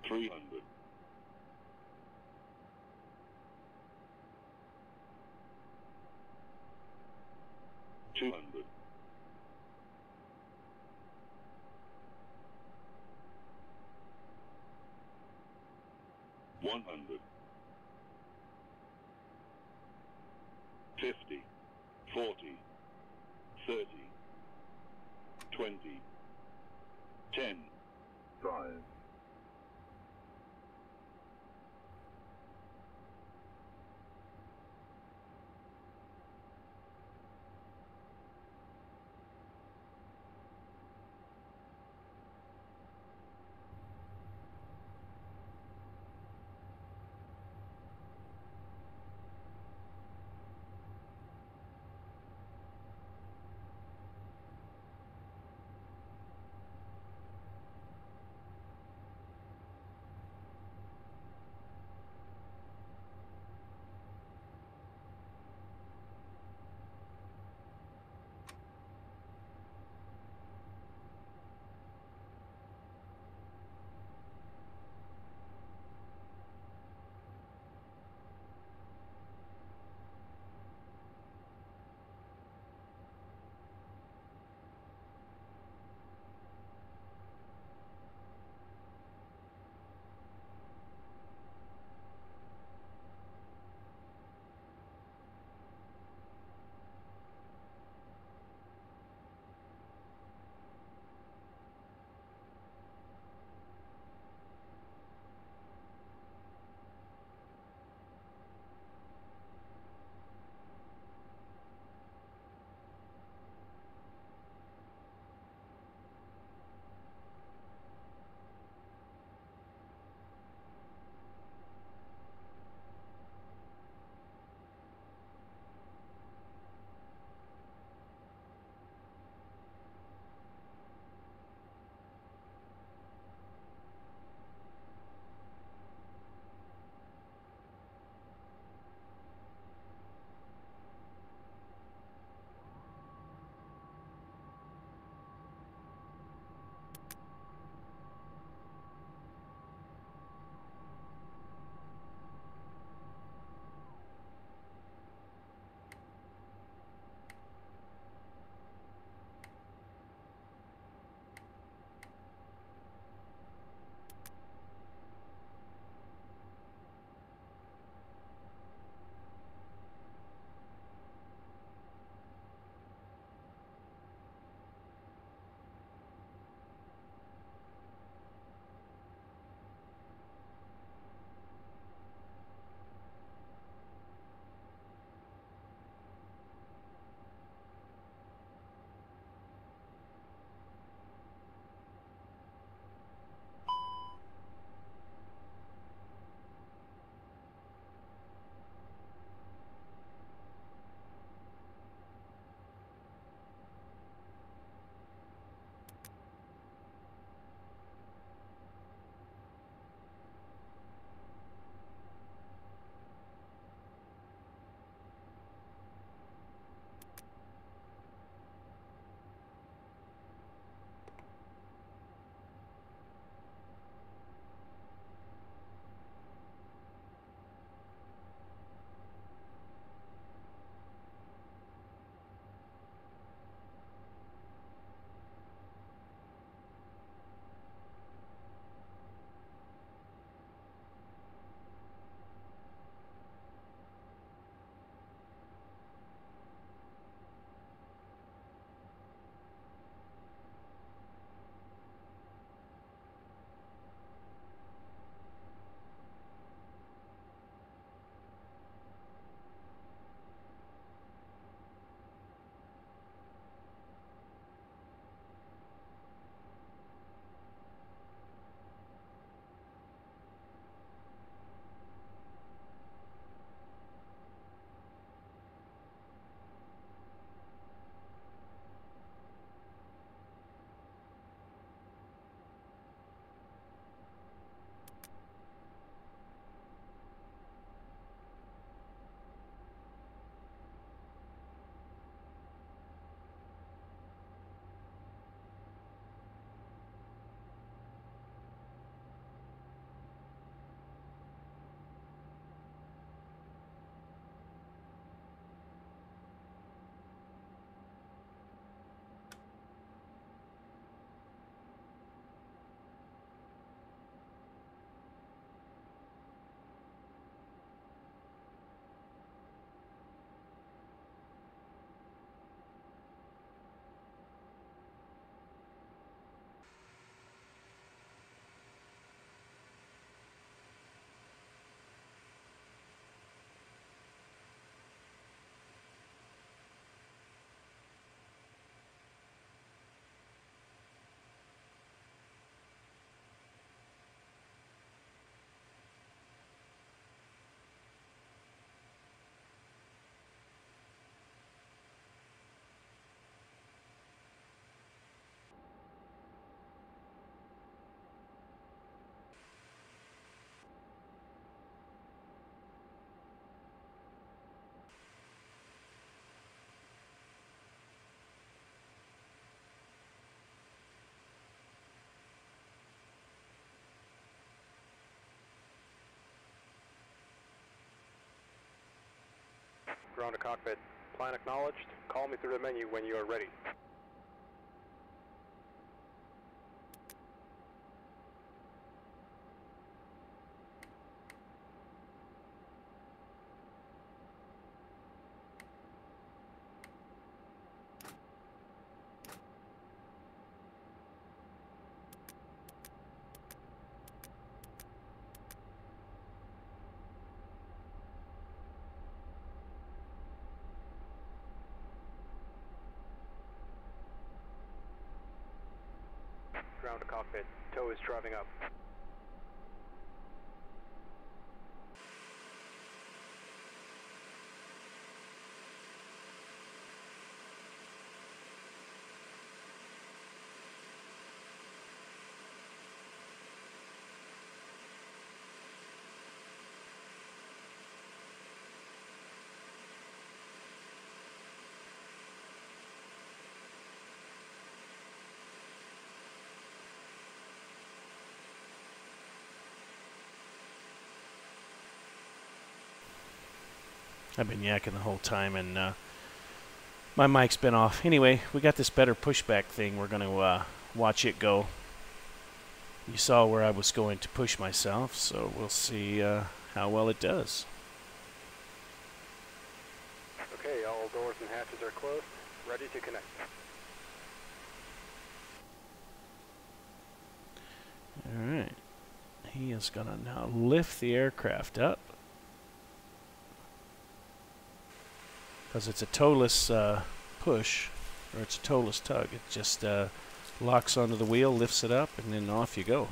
S2: 300. 200. 100. 50. 40. 30. 20. 10. 5.
S3: Ground to cockpit. Plan acknowledged. Call me through the menu when you are ready. Ground to cockpit. Tow is driving up.
S1: I've been yakking the whole time, and my mic's been off. Anyway, we got this better pushback thing. We're going to watch it go. You saw where I was going to push myself, so we'll see how well it does.
S3: Okay, all doors and hatches are closed. Ready to connect.
S1: Alright. He is going to now lift the aircraft up. Because it's a toeless push, or it's a toeless tug. It just locks onto the wheel, lifts it up, and then off you go.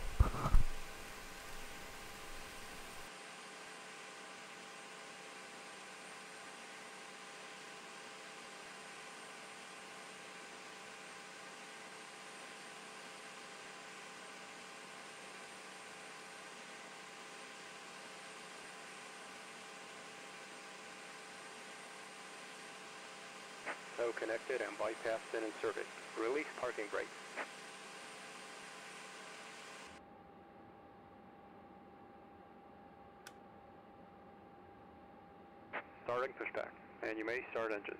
S3: Tow connected and bypass been inserted. Release parking brake. Starting pushback, and you may start engines.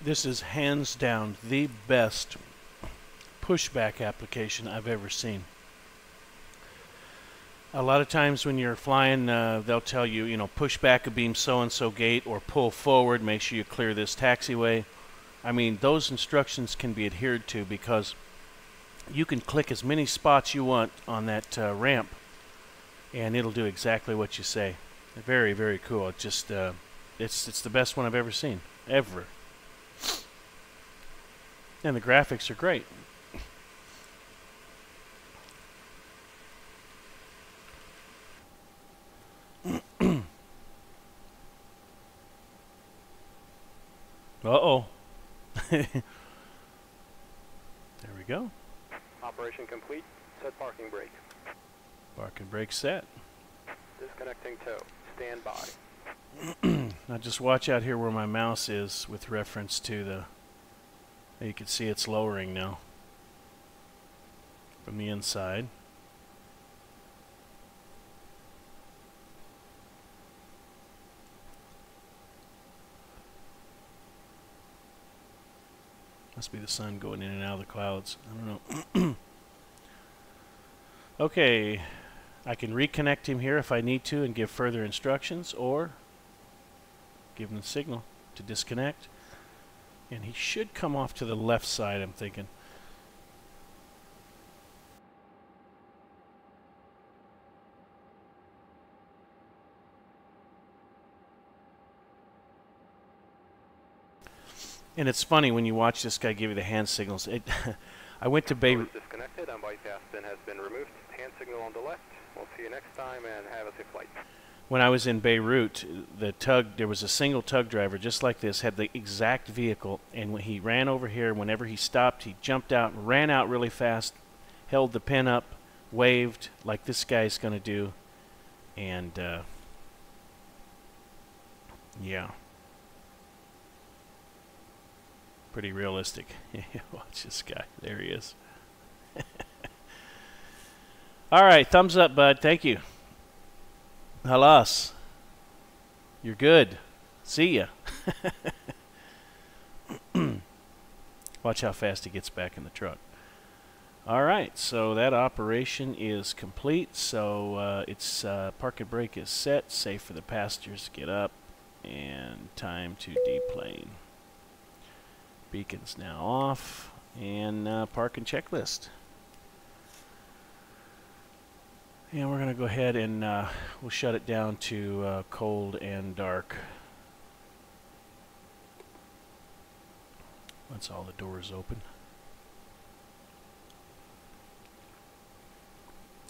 S1: This is hands down the best pushback application I've ever seen. A lot of times when you're flying, they'll tell you, you know, push back a beam so-and-so gate or pull forward, make sure you clear this taxiway. I mean, those instructions can be adhered to because you can click as many spots you want on that ramp and it'll do exactly what you say. Very, very cool. It just, it's the best one I've ever seen. Ever. And the graphics are great. Uh-oh. There we go.
S3: Operation complete. Set parking brake.
S1: Parking brake set.
S3: Disconnecting tow. Stand by.
S1: Now just watch out here where my mouse is with reference to the, you can see it's lowering now from the inside. Must be the sun going in and out of the clouds. I don't know. Okay, I can reconnect him here if I need to and give further instructions, or give him the signal to disconnect. And he should come off to the left side, I'm thinking. And it's funny when you watch this guy give you the hand signals. I went to Beirut.
S3: Disconnected. Bypass bin has been removed. Hand signal on the left. We'll see you next time and have a safe flight.
S1: When I was in Beirut, the tug, there was a single tug driver just like this, had the exact vehicle, and when he ran over here, whenever he stopped, he jumped out and ran out really fast, held the pin up, waved like this guy's going to do, and yeah. Pretty realistic. Watch this guy. There he is. All right, thumbs up, bud. Thank you. Halas. You're good. See ya. Watch how fast he gets back in the truck. All right, so that operation is complete. So it's park and brake is set. Safe for the passengers to get up. And time to deplane. Beacon's now off, and park and checklist. And we're going to go ahead and we'll shut it down to cold and dark. Once all the doors open.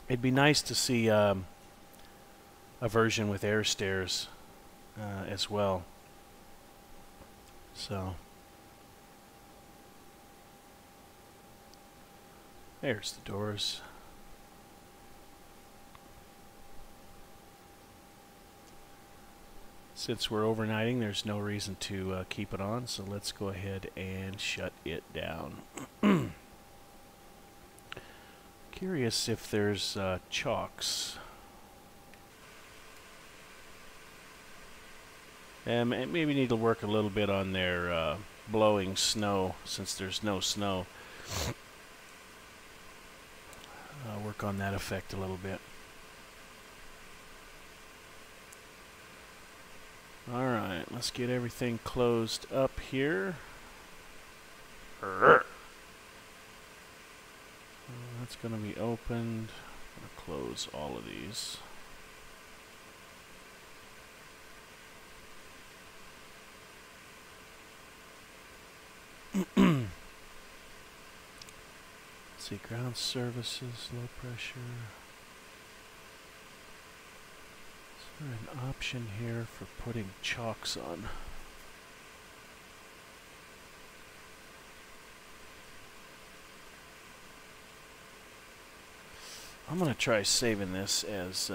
S1: It'd be nice to see a version with air stairs as well. So. There's the doors. Since we're overnighting, there's no reason to keep it on, so let's go ahead and shut it down. Curious if there's chocks. Maybe need to work a little bit on their blowing snow, since there's no snow. I'll work on that effect a little bit. Alright, let's get everything closed up here. That's going to be opened. I'm going to close all of these. See, ground services, low pressure. Is there an option here for putting chocks on? I'm going to try saving this as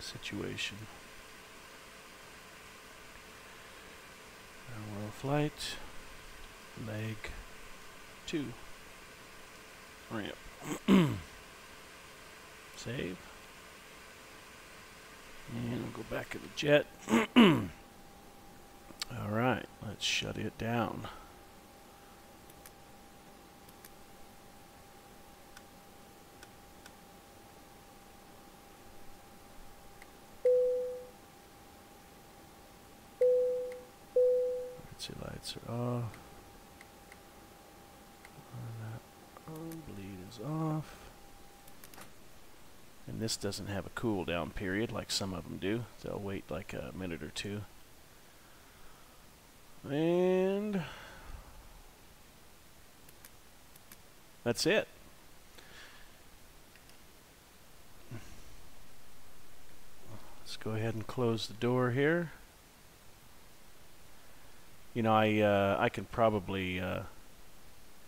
S1: situation. World flight, leg 2, ramp. Save. And we'll go back to the jet. Alright, let's shut it down. See, lights are off. That bleed is off. And this doesn't have a cool down period like some of them do. They'll wait like a minute or two. And that's it. Let's go ahead and close the door here. You know, I can probably,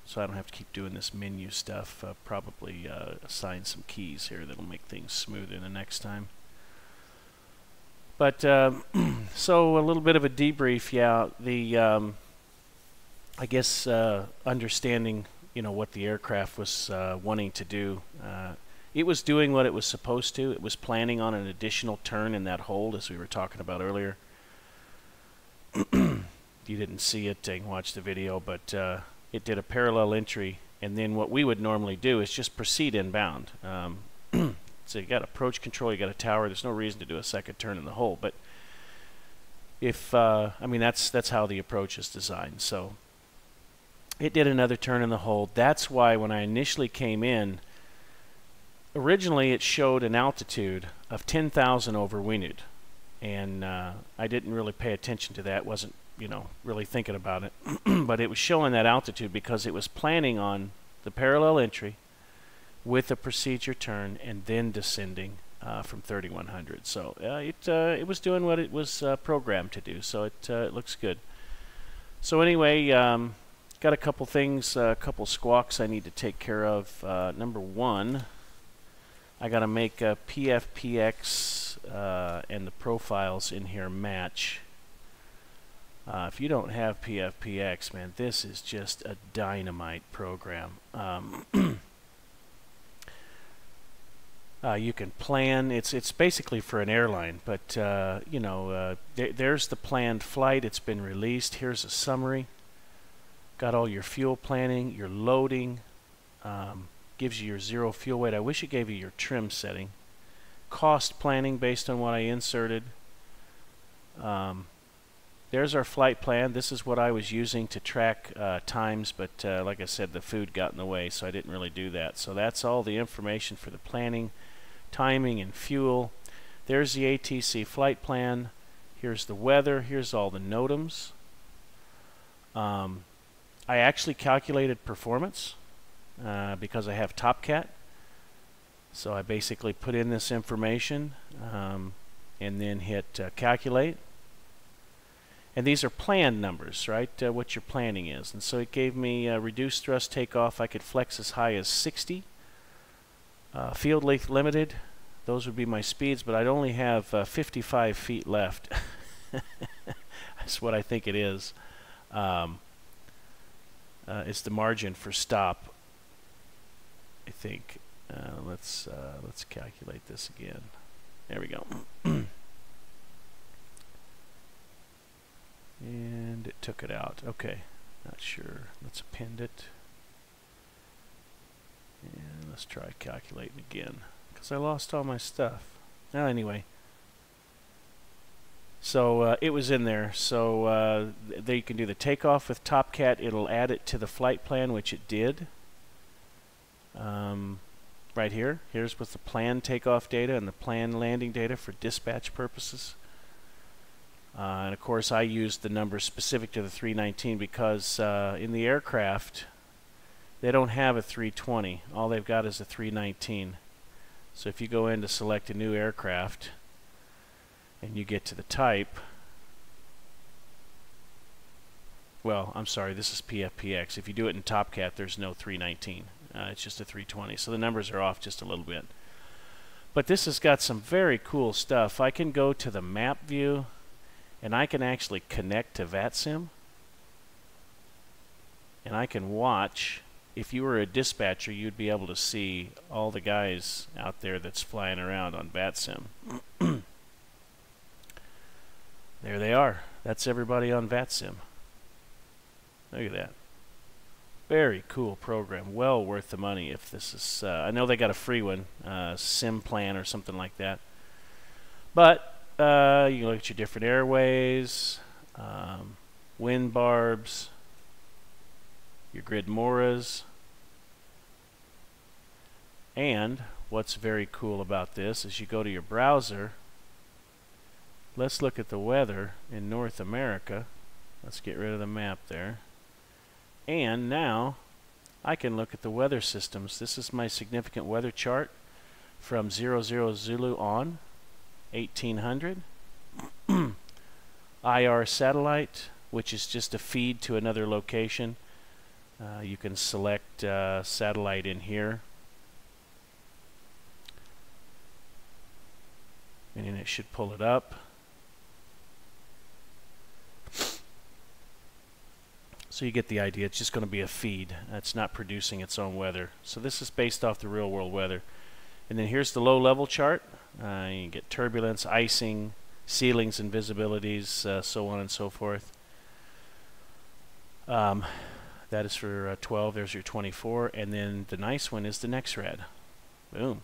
S1: so I don't have to keep doing this menu stuff, probably assign some keys here that'll make things smoother the next time. But so a little bit of a debrief. Yeah, the I guess understanding, you know, what the aircraft was wanting to do. It was doing what it was supposed to. It was planning on an additional turn in that hold, as we were talking about earlier. You didn't see it, you can watch the video, but it did a parallel entry, and then what we would normally do is just proceed inbound. So you got approach control, you got a tower, there's no reason to do a second turn in the hole, but if, I mean, that's how the approach is designed. So it did another turn in the hole. That's why when I initially came in, originally it showed an altitude of 10,000 over Weenud, and I didn't really pay attention to that, wasn't, you know, really thinking about it. But it was showing that altitude because it was planning on the parallel entry with a procedure turn and then descending from 3100. So it was doing what it was programmed to do, so it looks good. So anyway, got a couple things, a couple squawks I need to take care of. Number one, I got to make a PFPX and the profiles in here match. If you don't have PFPX, man, this is just a dynamite program. You can plan. It's basically for an airline, but you know, there's the planned flight. It's been released. Here's a summary. Got all your fuel planning, your loading. Gives you your zero fuel weight. I wish it gave you your trim setting. Cost planning based on what I inserted. There's our flight plan. This is what I was using to track times, but like I said, the food got in the way, so I didn't really do that. So that's all the information for the planning, timing, and fuel. There's the ATC flight plan. Here's the weather. Here's all the NOTAMs. I actually calculated performance because I have TopCat. So I basically put in this information and then hit calculate. And these are planned numbers, right? What your planning is. And so it gave me reduced thrust takeoff. I could flex as high as 60. Field length limited. Those would be my speeds, but I'd only have 55 feet left. That's what I think it is. It's the margin for stop, I think. Let's calculate this again. There we go. And it took it out. Okay, not sure. Let's append it. And let's try calculating again, because I lost all my stuff. Well, anyway. So it was in there. So there you can do the takeoff with TopCat. It'll add it to the flight plan, which it did. Right here. Here's with the planned takeoff data and the planned landing data for dispatch purposes. And of course I used the number specific to the 319 because in the aircraft they don't have a 320. All they've got is a 319. So if you go in to select a new aircraft and you get to the type, well, I'm sorry, this is PFPX. If you do it in TopCat, there's no 319. It's just a 320. So the numbers are off just a little bit. But this has got some very cool stuff. I can go to the map view and I can actually connect to VATSIM. And I can watch. If you were a dispatcher, you'd be able to see all the guys out there that's flying around on VATSIM. There they are. That's everybody on VATSIM. Look at that. Very cool program. Well worth the money if this is... I know they got a free one, SIM plan or something like that. But you can look at your different airways, wind barbs, your grid moras. And what's very cool about this is you go to your browser. Let's look at the weather in North America. Let's get rid of the map there. And now I can look at the weather systems. This is my significant weather chart from 00 Zulu on 1800. IR satellite, which is just a feed to another location. You can select satellite in here. And then it should pull it up. So you get the idea. It's just going to be a feed. It's not producing its own weather. So this is based off the real world weather. And then here's the low level chart. You get turbulence, icing, ceilings and visibilities, so on and so forth. That is for 12. There's your 24. And then the nice one is the next red. Boom.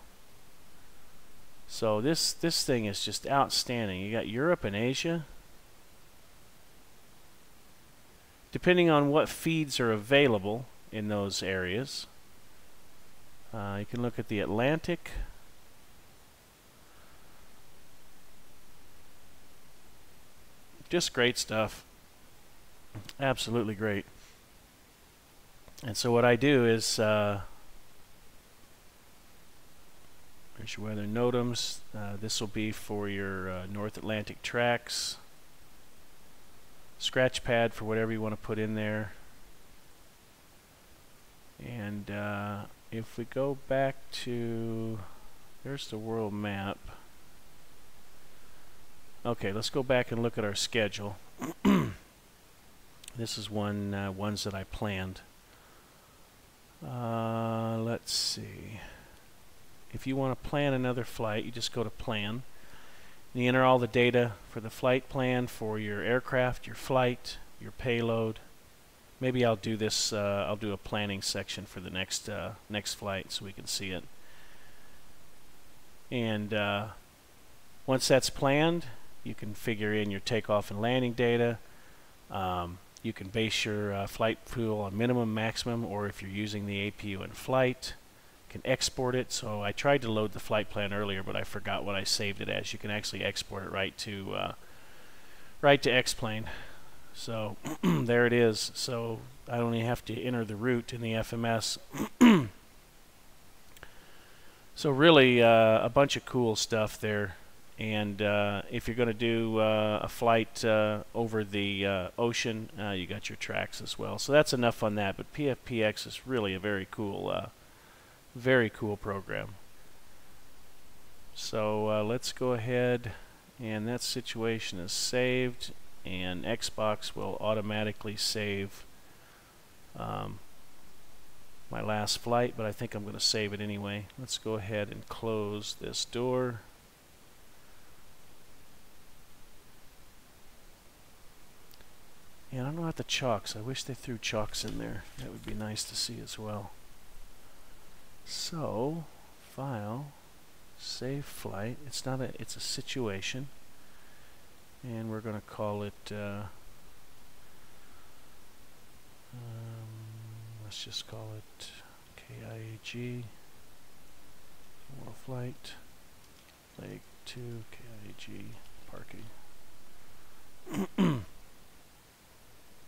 S1: So this thing is just outstanding. You got Europe and Asia. Depending on what feeds are available in those areas, you can look at the Atlantic. Just great stuff. Absolutely great. And so what I do is, there's your weather NOTAMs. This will be for your North Atlantic tracks. Scratch pad for whatever you want to put in there. And if we go back to, there's the world map. Okay, let's go back and look at our schedule. This is ones that I planned. Let's see. If you want to plan another flight, you just go to plan. And you enter all the data for the flight plan for your aircraft, your flight, your payload. Maybe I'll do this. I'll do a planning section for the next flight so we can see it. And once that's planned, you can figure in your takeoff and landing data. You can base your flight fuel on minimum, maximum, or if you're using the APU in flight, you can export it. So I tried to load the flight plan earlier, but I forgot what I saved it as. You can actually export it right to X-Plane. So there it is. So I only have to enter the route in the FMS. So really a bunch of cool stuff there. And if you're going to do a flight over the ocean, you got your tracks as well. So that's enough on that. But PFPX is really a very cool program. So let's go ahead, and that situation is saved, and Xbox will automatically save my last flight, but I think I'm going to save it anyway. Let's go ahead and close this door. And I don't know about the chocks. I wish they threw chocks in there. That would be nice to see as well. So, file, save flight. It's not a, it's a situation. And we're going to call it, let's just call it KIAG. More flight, leg 2, KIAG, parking.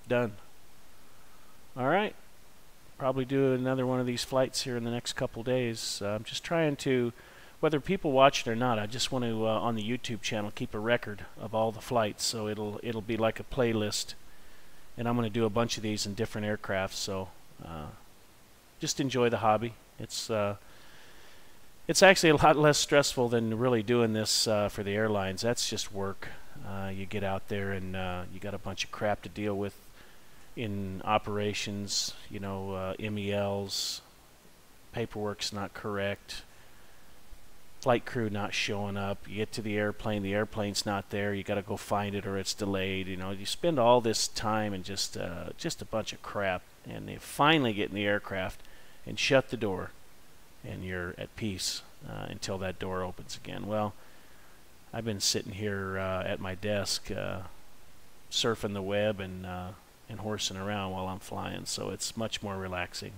S1: Done. Alright. Probably do another one of these flights here in the next couple days. I'm just trying to, whether people watch it or not, I just want to on the YouTube channel keep a record of all the flights, so it'll be like a playlist, and I'm going to do a bunch of these in different aircraft. So just enjoy the hobby. It's actually a lot less stressful than really doing this for the airlines. That's just work. You get out there and you got a bunch of crap to deal with in operations, you know, MELs, paperwork's not correct, flight crew not showing up, you get to the airplane's not there, you got to go find it or it's delayed. You know, you spend all this time and just a bunch of crap, and you finally get in the aircraft and shut the door, and you're at peace until that door opens again. Well, I've been sitting here at my desk surfing the web and horsing around while I'm flying, so it's much more relaxing.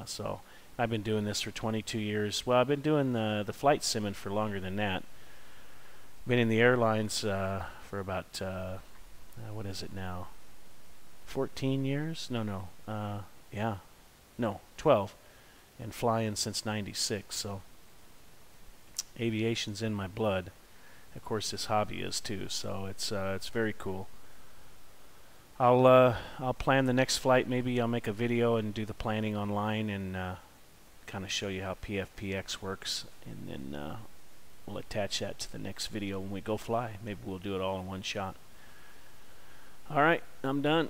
S1: So I've been doing this for 22 years. Well, I've been doing the flight simming for longer than that. Been in the airlines for about what is it now? 14 years? No, yeah, no, 12, and flying since '96. So aviation's in my blood. Of course, this hobby is too. So it's very cool. I'll plan the next flight. Maybe I'll make a video and do the planning online and kind of show you how PFPX works, and then we'll attach that to the next video when we go fly. Maybe we'll do it all in one shot. Alright, I'm done.